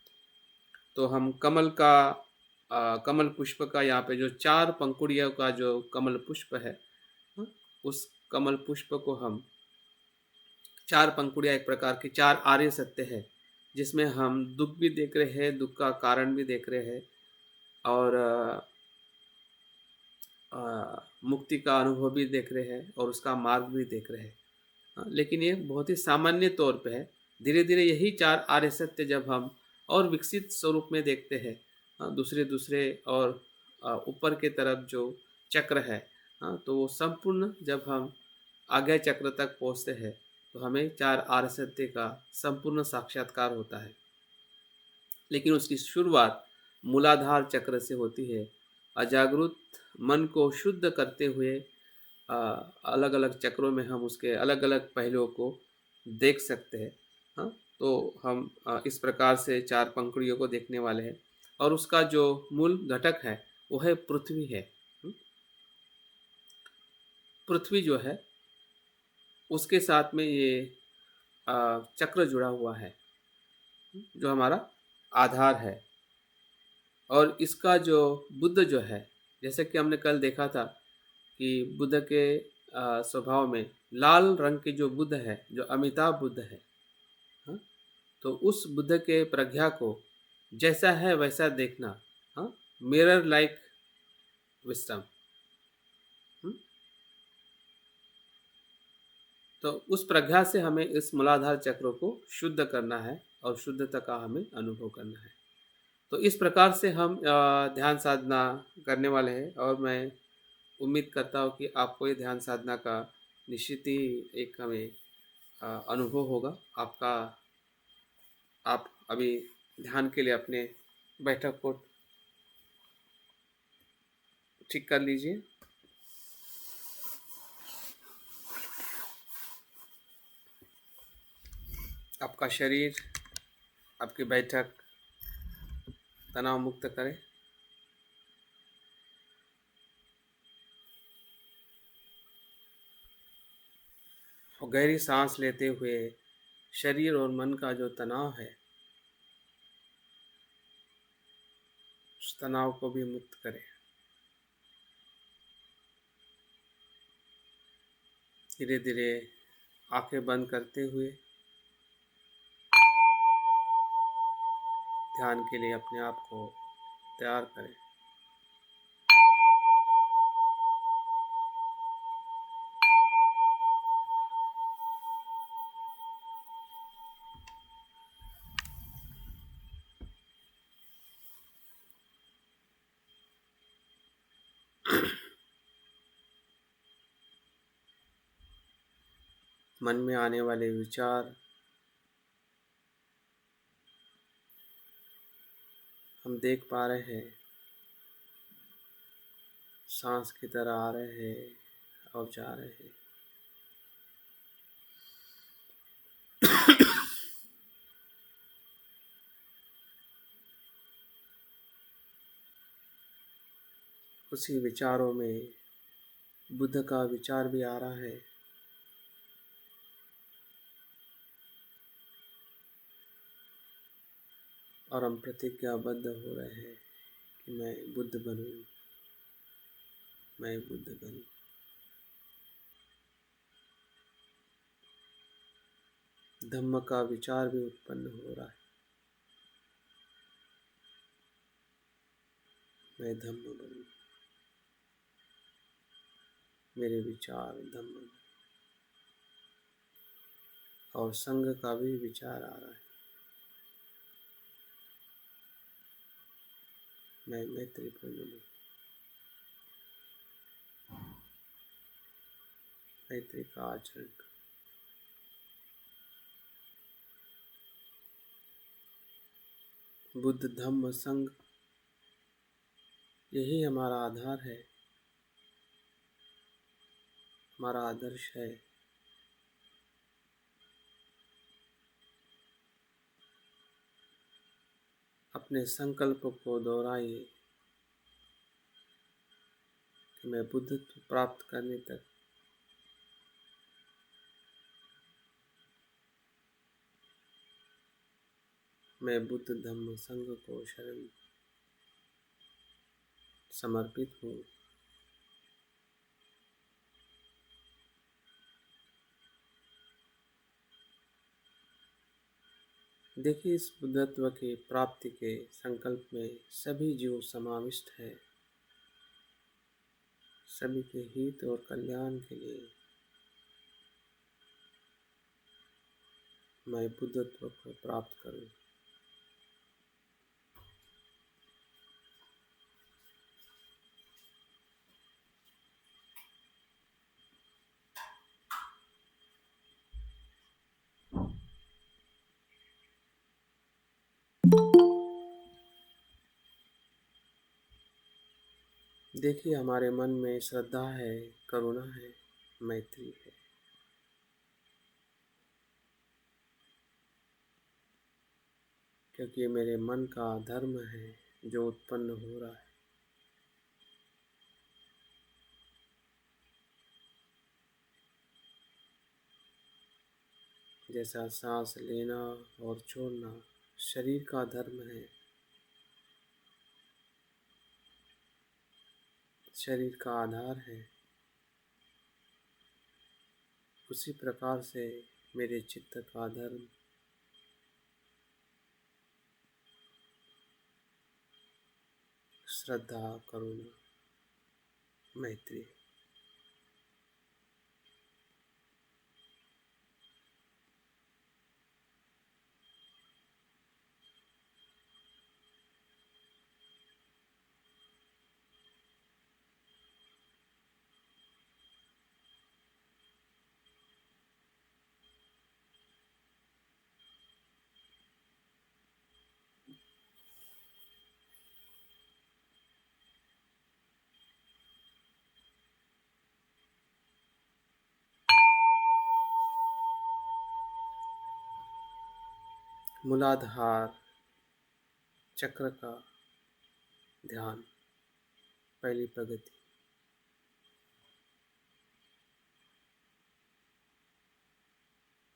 तो हम कमल पुष्प का यहाँ पे जो 4 पंखुड़ियों का जो कमल पुष्प है, उस कमल पुष्प को हम 4 पंखुड़ियाँ एक प्रकार की 4 आर्य सत्य है, जिसमें हम दुःख भी देख रहे हैं, दुःख का कारण भी देख रहे हैं, और मुक्ति का अनुभव भी देख रहे हैं, और उसका मार्ग भी देख रहे हैं। लेकिन ये बहुत ही सामान्य तौर पे है। धीरे धीरे यही 4 आर्य सत्य जब हम और विकसित स्वरूप में देखते हैं, दूसरे दूसरे और ऊपर के तरफ जो चक्र है, तो वो संपूर्ण जब हम आज्ञा चक्र तक पहुँचते हैं, तो हमें 4 आर्य सत्य का संपूर्ण साक्षात्कार होता है। लेकिन उसकी शुरुआत मूलाधार चक्र से होती है। अजागृत मन को शुद्ध करते हुए अलग अलग चक्रों में हम उसके अलग अलग पहलुओं को देख सकते हैं। हाँ, तो हम इस प्रकार से 4 पंखुड़ियों को देखने वाले हैं, और उसका जो मूल घटक है वो है पृथ्वी है। पृथ्वी जो है उसके साथ में ये चक्र जुड़ा हुआ है, जो हमारा आधार है। और इसका जो बुद्ध जो है, जैसे कि हमने कल देखा था कि बुद्ध के स्वभाव में लाल रंग के जो बुद्ध है, जो अमिताभ बुद्ध है, हाँ, तो उस बुद्ध के प्रज्ञा को जैसा है वैसा देखना, हाँ, मिरर लाइक विस्डम। तो उस प्रज्ञा से हमें इस मूलाधार चक्र को शुद्ध करना है, और शुद्धता का हमें अनुभव करना है। तो इस प्रकार से हम ध्यान साधना करने वाले हैं, और मैं उम्मीद करता हूँ कि आपको ये ध्यान साधना का निश्चित ही एक हमें अनुभव होगा। आप अभी ध्यान के लिए अपने बैठक को ठीक कर लीजिए। आपका शरीर, आपकी बैठक तनाव मुक्त करें। और गहरी सांस लेते हुए शरीर और मन का जो तनाव है, उस तनाव को भी मुक्त करें। धीरे धीरे आंखें बंद करते हुए ध्यान के लिए अपने आप को तैयार करें। मन में आने वाले विचार हम देख पा रहे हैं, सांस की तरह आ रहे हैं और जा रहे हैं। उसी विचारों में बुद्ध का विचार भी आ रहा है, और हम प्रतिज्ञाबद्ध हो रहे हैं कि मैं बुद्ध बनूं, मैं बुद्ध बनूं। धम्म का विचार भी उत्पन्न हो रहा है, मैं धम्म बनूं, मेरे विचार धम्म बने। और संघ का भी विचार आ रहा है, मैं मैत्रीपूर्ण हूँ। मैत्री का आचरण करूं। बुद्ध धम्म संघ, यही हमारा आधार है, हमारा आदर्श है। अपने संकल्प को दोहराइए कि मैं बुद्धत्व प्राप्त करने तक मैं बुद्ध धम्म संघ को शरण समर्पित हूँ। देखिए, इस बुद्धत्व की प्राप्ति के संकल्प में सभी जीव समाविष्ट है। सभी के हित और कल्याण के लिए मैं बुद्धत्व को प्राप्त करूं। देखिए, हमारे मन में श्रद्धा है, करुणा है, मैत्री है। क्योंकि ये मेरे मन का धर्म है जो उत्पन्न हो रहा है। जैसा सांस लेना और छोड़ना शरीर का धर्म है, शरीर का आधार है, उसी प्रकार से मेरे चित्त का धर्म श्रद्धा, करुणा, मैत्री। मूलाधार चक्र का ध्यान, पहली प्रगति।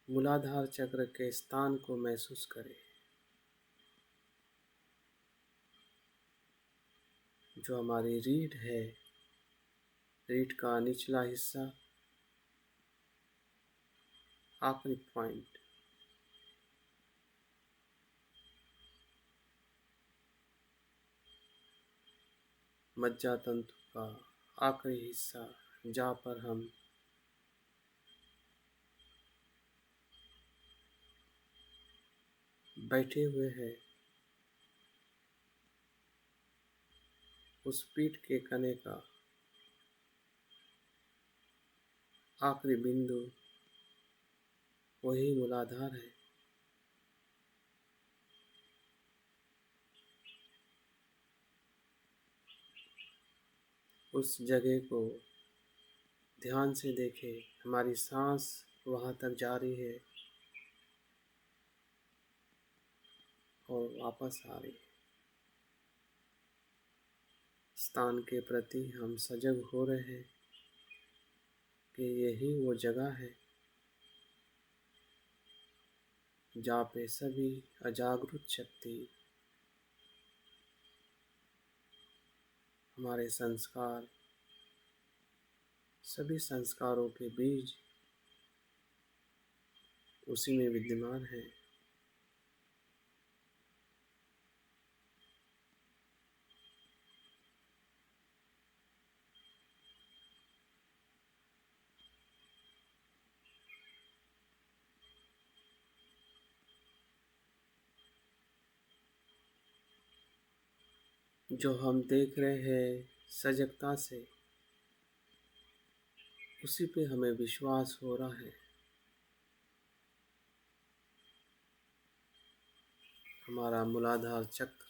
मूलाधार चक्र के स्थान को महसूस करें, जो हमारी रीढ़ है। रीढ़ का निचला हिस्सा, आखिरी पॉइंट। मज्जा तंतु का आखिरी हिस्सा, जहाँ पर हम बैठे हुए हैं। उस पीठ के कने का आखिरी बिंदु वही मूलाधार है। उस जगह को ध्यान से देखें। हमारी सांस वहाँ तक जा रही है और वापस आ रही है। स्थान के प्रति हम सजग हो रहे हैं कि यही वो जगह है जहाँ पे सभी अजागृत शक्ति, हमारे संस्कार, सभी संस्कारों के बीज उसी में विद्यमान है। जो हम देख रहे हैं सजगता से, उसी पे हमें विश्वास हो रहा है। हमारा मूलाधार चक्र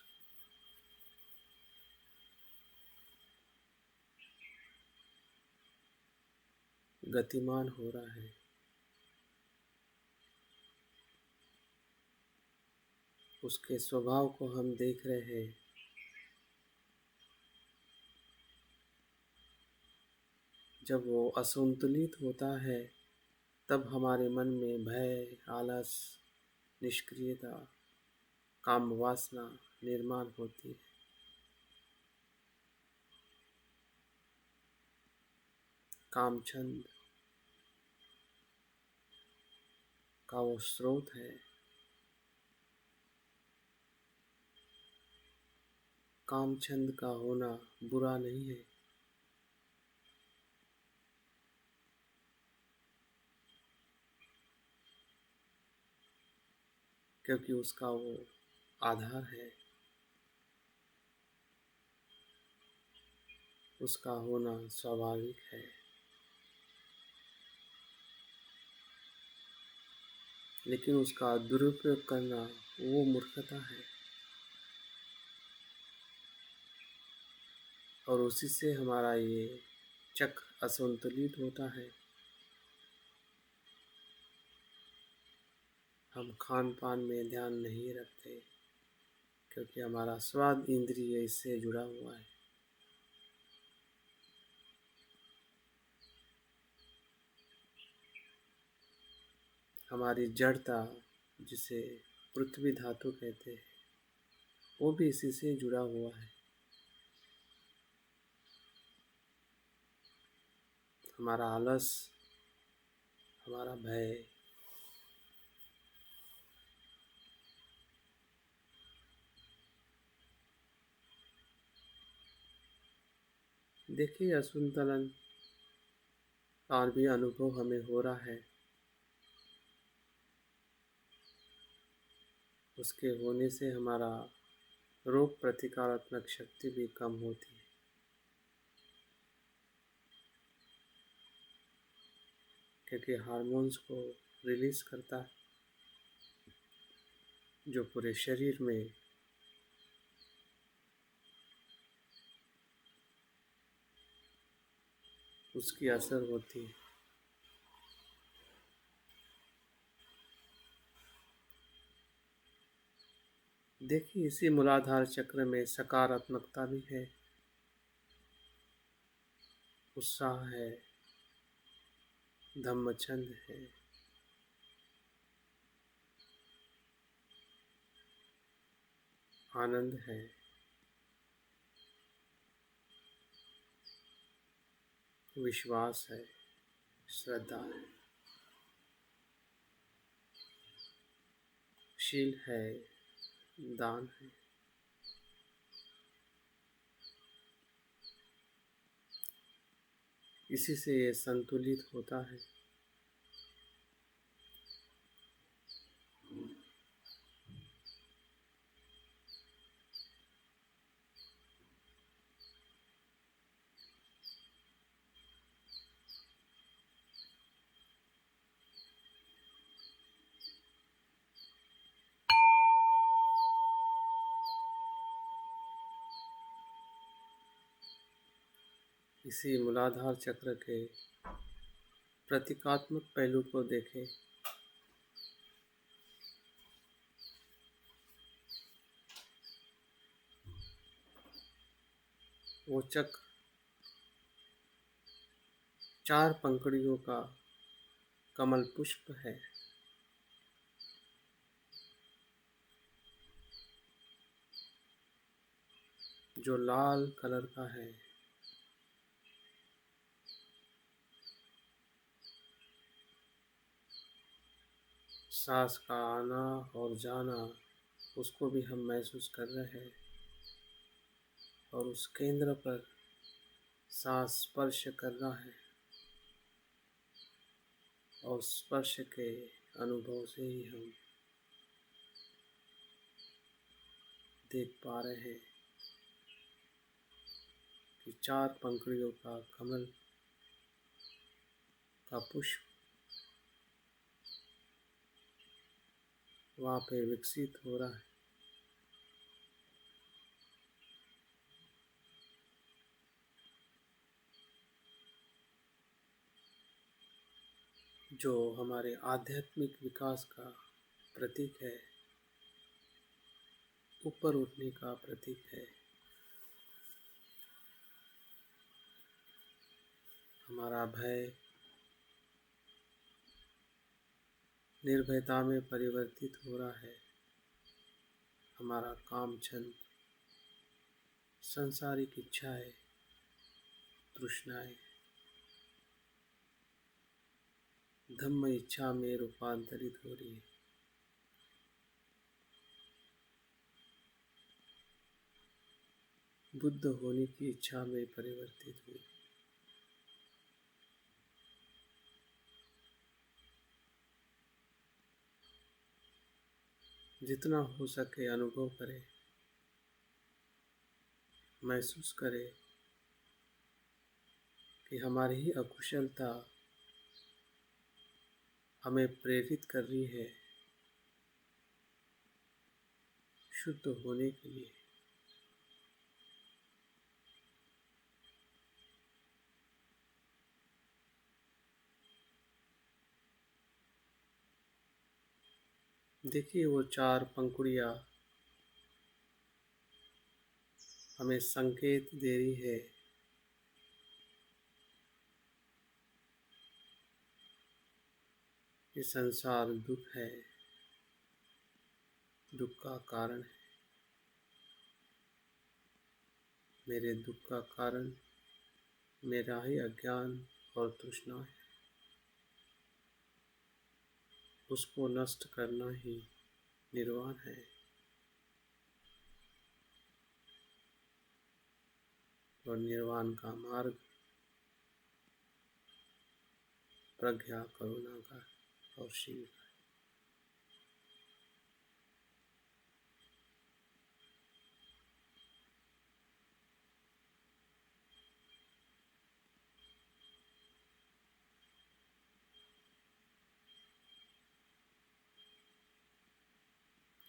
गतिमान हो रहा है। उसके स्वभाव को हम देख रहे हैं। जब वो असंतुलित होता है, तब हमारे मन में भय, आलस, निष्क्रियता, काम वासना निर्माण होती है। कामचंद का वो स्रोत है। कामचंद का होना बुरा नहीं है, क्योंकि उसका वो आधार है। उसका होना स्वाभाविक है। लेकिन उसका दुरुपयोग करना वो मूर्खता है, और उसी से हमारा ये चक्र असंतुलित होता है। हम खान पान में ध्यान नहीं रखते, क्योंकि हमारा स्वाद इंद्रिय इससे जुड़ा हुआ है। हमारी जड़ता, जिसे पृथ्वी धातु कहते हैं, वो भी इसी से जुड़ा हुआ है। हमारा आलस, हमारा भय, देखिए असंतुलन और भी अनुभव हमें हो रहा है। उसके होने से हमारा रोग प्रतिकारात्मक शक्ति भी कम होती है, क्योंकि हार्मोन्स को रिलीज करता है, जो पूरे शरीर में उसकी असर होती है। देखिए इसी मूलाधार चक्र में सकारात्मकता भी है, उत्साह है, धम्मचंद है, आनंद है, विश्वास है, श्रद्धा है, शील है, दान है। इसी से ये संतुलित होता है। इसी मूलाधार चक्र के प्रतीकात्मक पहलू को देखें। वो चक्र 4 पंखुड़ियों का कमल पुष्प है, जो लाल कलर का है। सांस का आना और जाना, उसको भी हम महसूस कर रहे हैं, और उस केंद्र पर सांस स्पर्श कर रहा है, और स्पर्श के अनुभव से ही हम देख पा रहे हैं कि 4 पंखुड़ियों का कमल का पुष्प वहाँ पे विकसित हो रहा है। जो हमारे आध्यात्मिक विकास का प्रतीक है, ऊपर उठने का प्रतीक है। हमारा भय निर्भयता में परिवर्तित हो रहा है। हमारा काम छंद, सांसारिक इच्छाएं, तृष्णाएं धम्म इच्छा में रूपांतरित हो रही है। बुद्ध होने की इच्छा में परिवर्तित हुई। जितना हो सके अनुभव करें, महसूस करें कि हमारी ही अकुशलता हमें प्रेरित कर रही है शुद्ध होने के लिए। देखिए, वो 4 पंखुड़ियाँ हमें संकेत दे रही है कि संसार दुख है, दुख का कारण है। मेरे दुख का कारण मेरा ही अज्ञान और तृष्णा है। उसको नष्ट करना ही निर्वाण है। और निर्वाण का मार्ग प्रज्ञा, करुणा का और शिव का।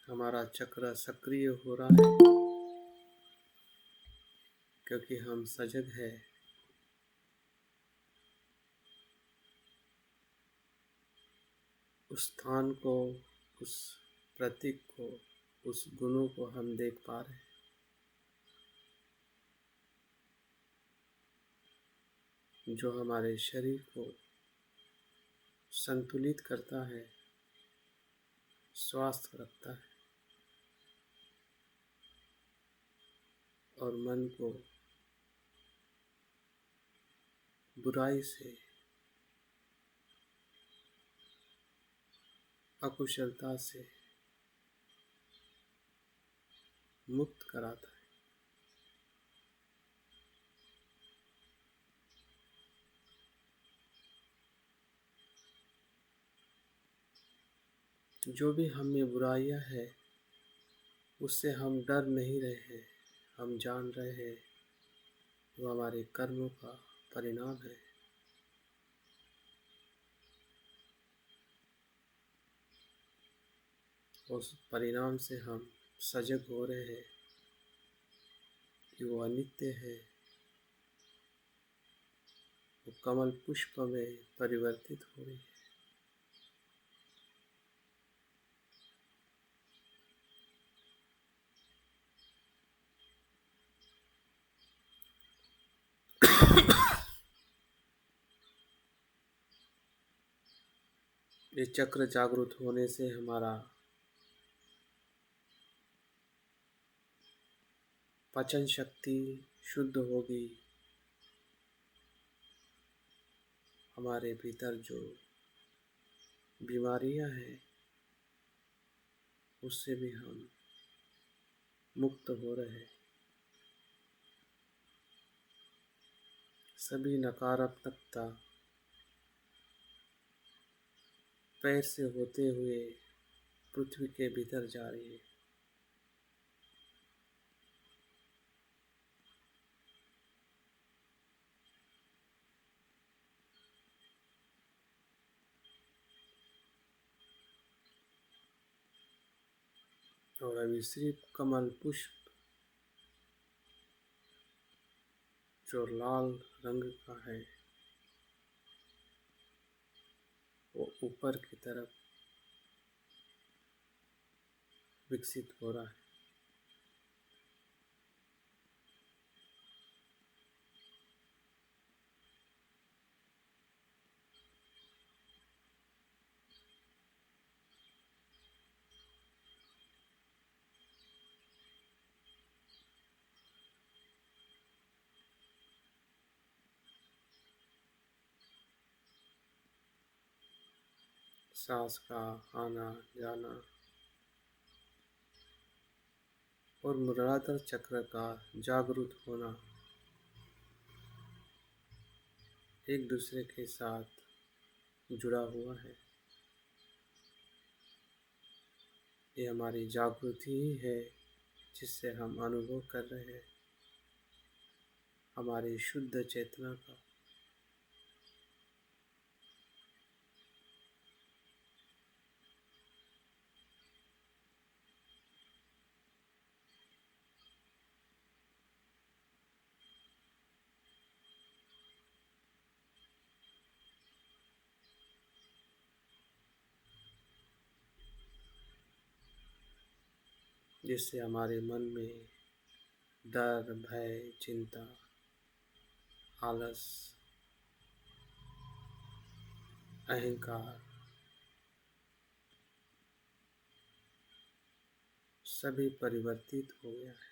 हमारा चक्र सक्रिय हो रहा है क्योंकि हम सजग है। उस स्थान को, उस प्रतीक को, उस गुणों को हम देख पा रहे हैं जो हमारे शरीर को संतुलित करता है, स्वस्थ रखता है और मन को बुराई से, अकुशलता से मुक्त कराता है। जो भी हम में बुराइयां है, उससे हम डर नहीं रहे हैं। हम जान रहे हैं वो हमारे कर्मों का परिणाम है। उस परिणाम से हम सजग हो रहे हैं कि वो अनित्य है। वो कमल पुष्प में परिवर्तित हो रही है। ये चक्र जागृत होने से हमारा पाचन शक्ति शुद्ध होगी। हमारे भीतर जो बीमारियां हैं उससे भी हम मुक्त हो रहे हैं। सभी नकारात्मकता पैर से होते हुए पृथ्वी के भीतर जा रही है। और अभी सिर्फ कमल पुष्प जो लाल रंग का है वो ऊपर की तरफ विकसित हो रहा है। सांस का आना जाना और मूलाधार चक्र का जागरूक होना एक दूसरे के साथ जुड़ा हुआ है। ये हमारी जागृति ही है जिससे हम अनुभव कर रहे हैं हमारी शुद्ध चेतना का। जिससे हमारे मन में डर, भय, चिंता, आलस, अहंकार सभी परिवर्तित हो गया है।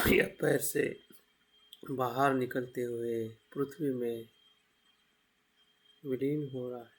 यह पैर से बाहर निकलते हुए पृथ्वी में विलीन हो रहा है।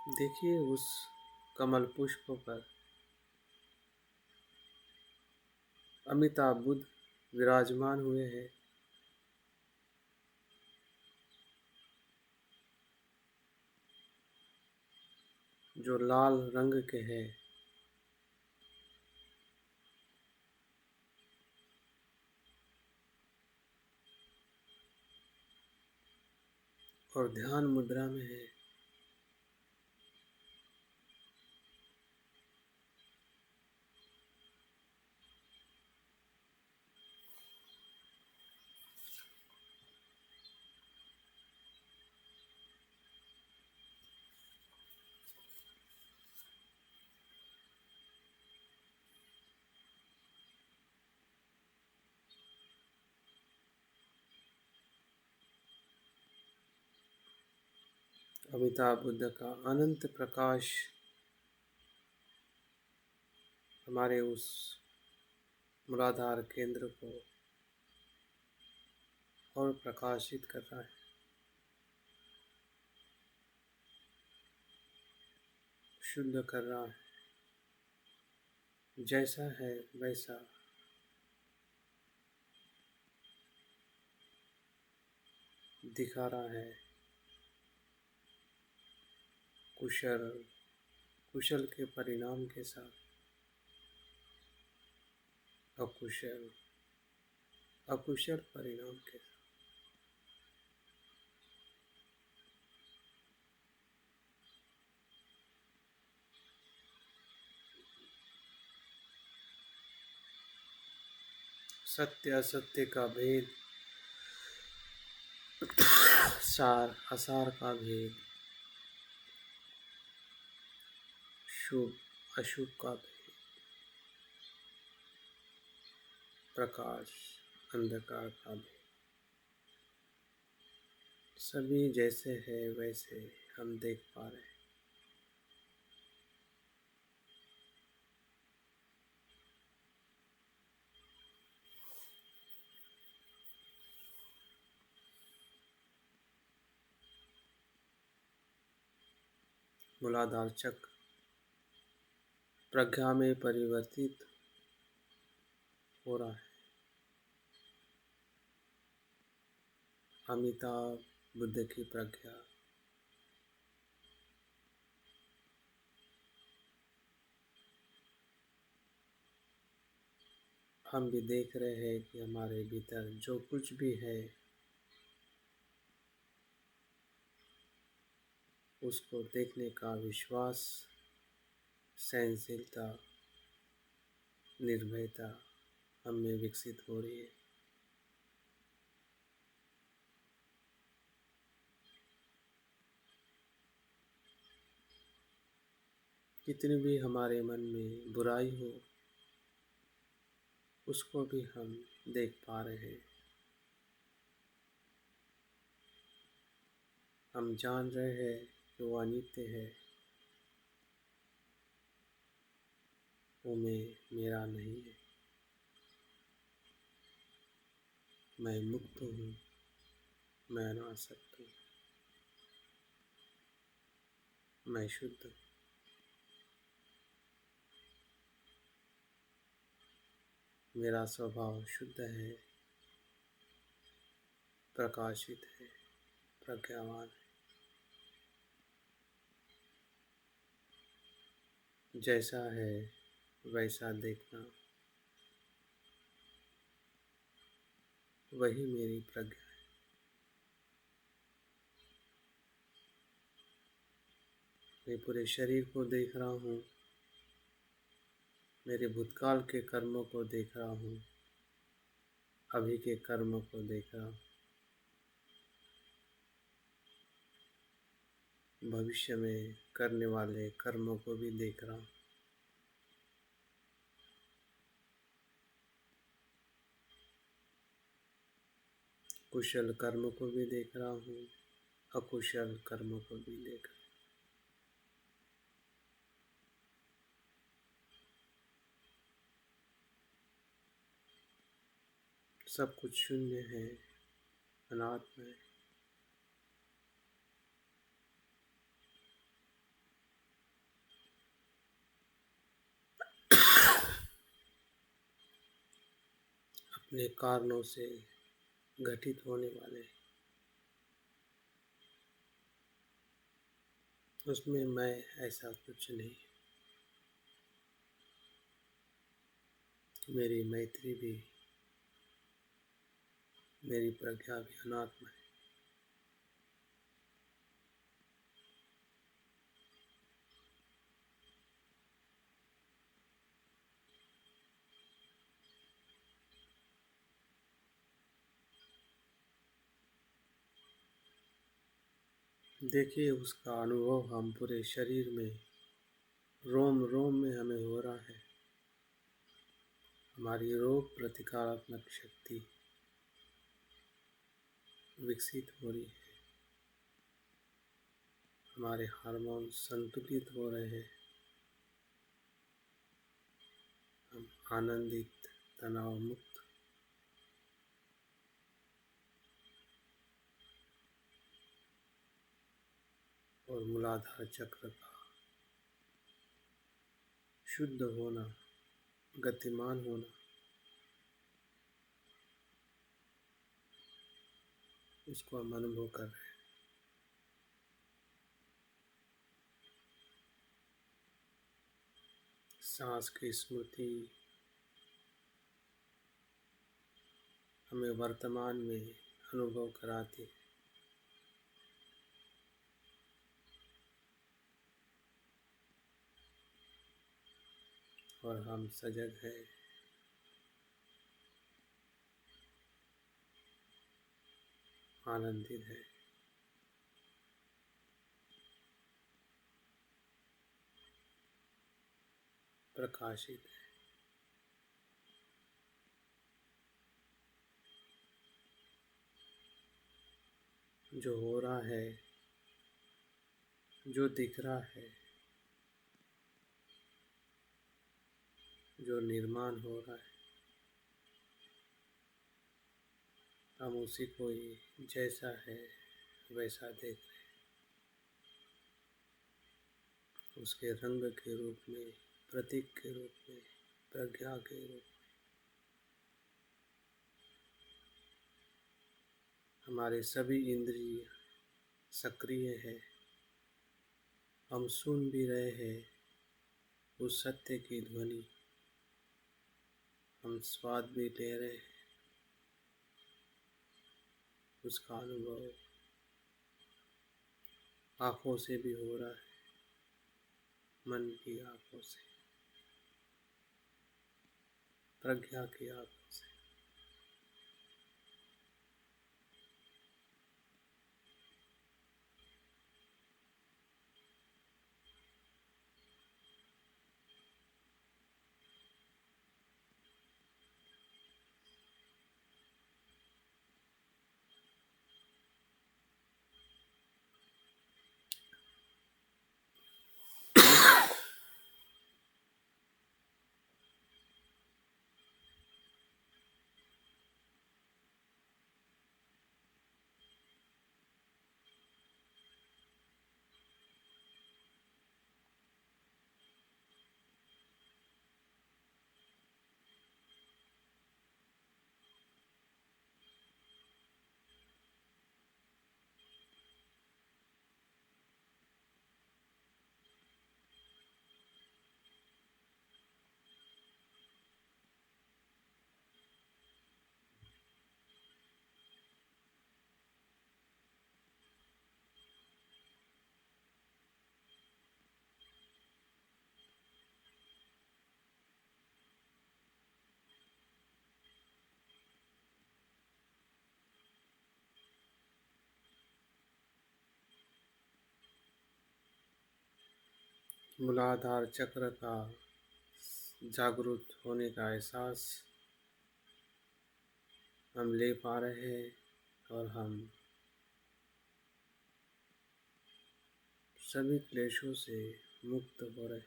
देखिए उस कमल पुष्प पर अमिताभ बुद्ध विराजमान हुए हैं। जो लाल रंग के हैं और ध्यान मुद्रा में है। अमिताभ बुद्ध का अनंत प्रकाश हमारे उस मूलाधार केंद्र को और प्रकाशित कर रहा है। शुद्ध कर रहा है। जैसा है वैसा दिखा रहा है। कुशल के परिणाम के साथ अकुशल परिणाम के साथ। सत्य असत्य का भेद, सार असार का भेद, शुभ अशुभ का भेद, प्रकाश अंधकार का भेद, सभी जैसे है वैसे हम देख पा रहे हैं। मूलाधार चक्र प्रज्ञा में परिवर्तित हो रहा है। अमिताभ बुद्ध की प्रज्ञा हम भी देख रहे हैं कि हमारे भीतर जो कुछ भी है उसको देखने का विश्वास, सहनशीलता, निर्भयता हम में विकसित हो रही है। कितनी भी हमारे मन में बुराई हो उसको भी हम देख पा रहे हैं। हम जान रहे हैं कि वो अनित्य है, वो मेरा नहीं है। मैं मुक्त हूँ, मैं अनासक्त हूँ, मैं शुद्ध हूँ। मेरा स्वभाव शुद्ध है, प्रकाशित है, प्रज्ञावान है। जैसा है वैसा देखना, वही मेरी प्रज्ञा है। मैं पूरे शरीर को देख रहा हूँ, मेरे भूतकाल के कर्मों को देख रहा हूँ, अभी के कर्मों को देख रहा हूँ, भविष्य में करने वाले कर्मों को भी देख रहा हूँ। कुशल कर्म को भी देख रहा हूँ, अकुशल कर्मों को भी देख रहा हूँ। सब कुछ शून्य है, अनात्म है। अपने कारणों से घटित होने वाले, उसमें मैं ऐसा कुछ नहीं। मेरी मैत्री भी, मेरी प्रज्ञा भी अनात्म है। देखिए उसका अनुभव हम पूरे शरीर में, रोम रोम में हमें हो रहा है। हमारी रोग प्रतिकारात्मक शक्ति विकसित हो रही है, हमारे हार्मोन संतुलित हो रहे हैं, हम आनंदित, तनाव मुक्त, और मूलाधार चक्र का शुद्ध होना, गतिमान होना, उसको हम अनुभव कर रहे हैं। सांस की स्मृति हमें वर्तमान में अनुभव कराती है, और हम सजग हैं, आनंदित है, प्रकाशित है। जो हो रहा है, जो दिख रहा है, जो निर्माण हो रहा है, हम उसी को ही जैसा है वैसा देख रहे हैं। उसके रंग के रूप में, प्रतीक के रूप में, प्रज्ञा के रूप में हमारे सभी इंद्रिय सक्रिय है। हम सुन भी रहे हैं उस सत्य की ध्वनि, हम स्वाद भी ले रहे हैं उसका अनुभव, आँखों से भी हो रहा है, मन की आँखों से, प्रज्ञा की आँखों से। मूलाधार चक्र का जागरूक होने का एहसास हम ले पा रहे हैं और हम सभी क्लेशों से मुक्त हो रहे,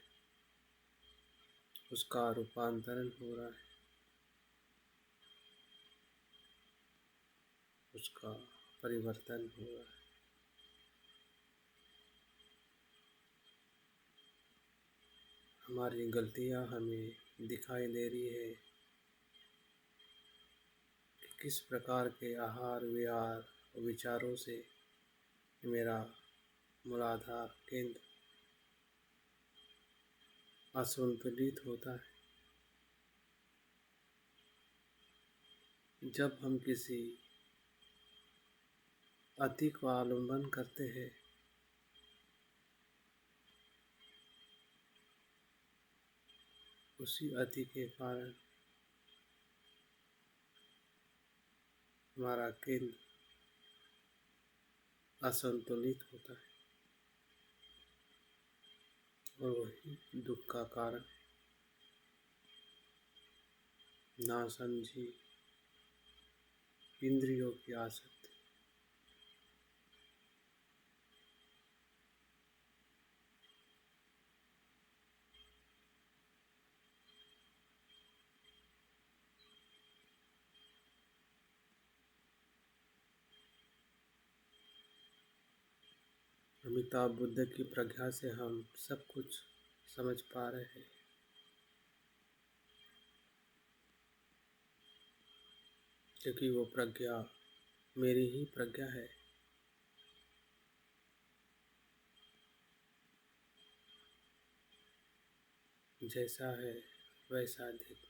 उसका रूपांतरण हो रहा है, उसका परिवर्तन हो रहा है। हमारी गलतियाँ हमें दिखाई दे रही है कि किस प्रकार के आहार विहार विचारों से मेरा मूलाधार केंद्र असंतुलित होता है। जब हम किसी अति को आलम्बन करते हैं उसी अति के कारण हमारा केंद्र असंतुलित होता है और वही दुख का कारण। नासमझी, इंद्रियों की आसक्ति, अमिताभ बुद्ध की प्रज्ञा से हम सब कुछ समझ पा रहे हैं, क्योंकि वो प्रज्ञा मेरी ही प्रज्ञा है। जैसा है वैसा देखना।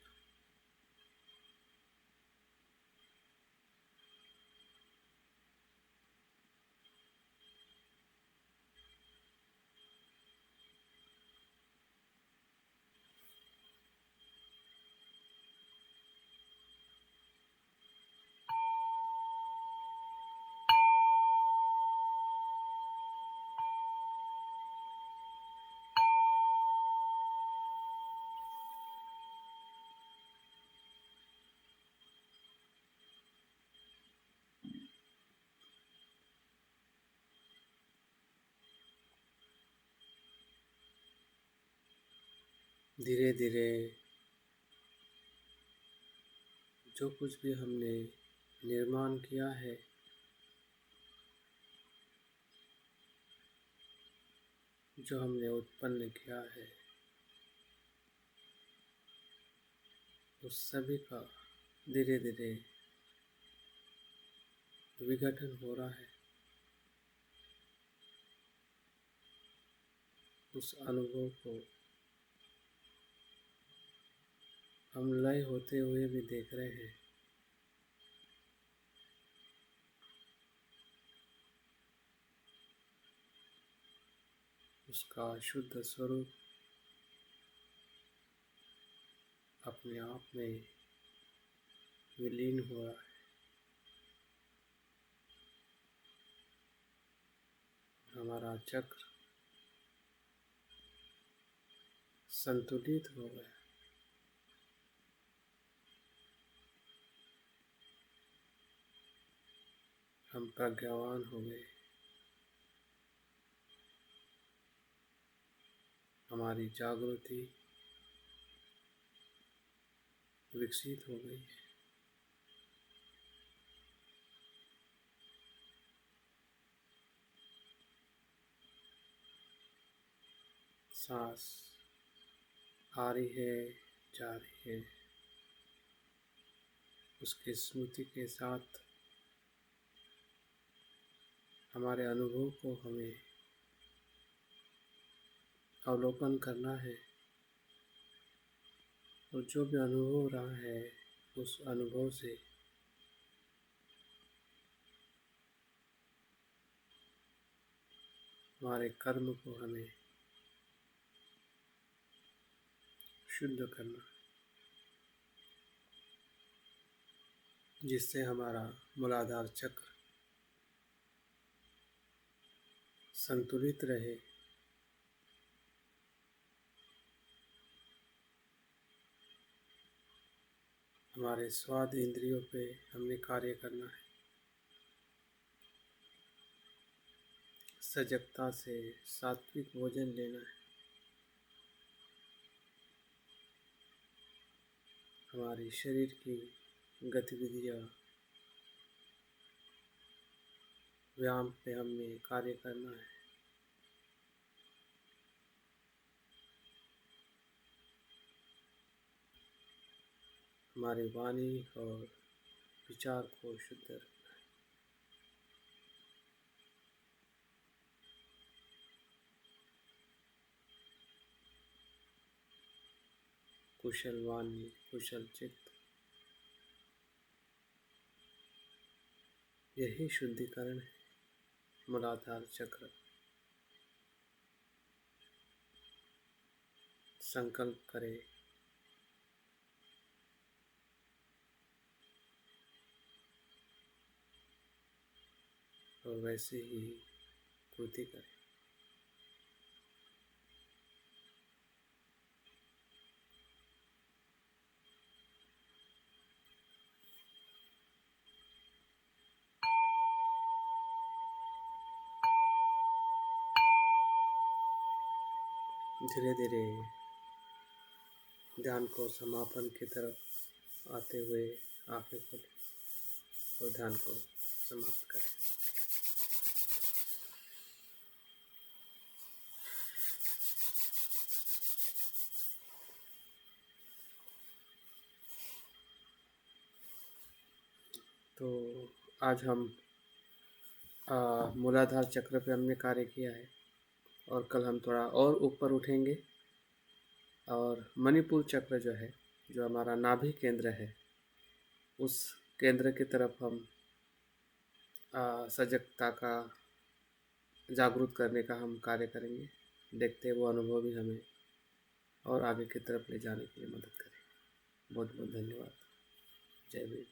धीरे धीरे जो कुछ भी हमने निर्माण किया है जो हमने उत्पन्न किया है उस सभी का धीरे धीरे विघटन हो रहा है। उस अनुभव को हम लय होते हुए भी देख रहे हैं। उसका शुद्ध स्वरूप अपने आप में विलीन हुआ है। हमारा चक्र संतुलित हो गया। हम प्रज्ञावान हो गए। हमारी जागृति विकसित हो गई है। सांस आ रही है, जा रही है। उसकी स्मृति के साथ हमारे अनुभव को हमें अवलोकन करना है। और जो भी अनुभव हो रहा है उस अनुभव से हमारे कर्म को हमें शुद्ध करना, जिससे हमारा मूलाधार चक्र संतुलित रहे। हमारे स्वाद इंद्रियों पे हमने कार्य करना है। सजगता से सात्विक भोजन लेना है। हमारी शरीर की गतिविधियाँ, व्यायाम पे हमने कार्य करना है। हमारी वाणी और विचार को शुद्ध रखना है। कुशल वाणी, कुशल चित्त, यही शुद्धिकरण है। मूलाधार चक्र संकल्प करे और वैसे ही कृति करे। धीरे धीरे ध्यान को समापन की तरफ आते हुए आंखें खोलें और ध्यान को समाप्त करें। तो आज हम मूलाधार चक्र पे हमने कार्य किया है और कल हम थोड़ा और ऊपर उठेंगे और मणिपुर चक्र जो है, जो हमारा नाभि केंद्र है, उस केंद्र की तरफ हम सजगता का जागरूक करने का हम कार्य करेंगे। देखते हैं वो अनुभव भी हमें और आगे की तरफ ले जाने के लिए मदद करें। बहुत बहुत धन्यवाद। जय भीम।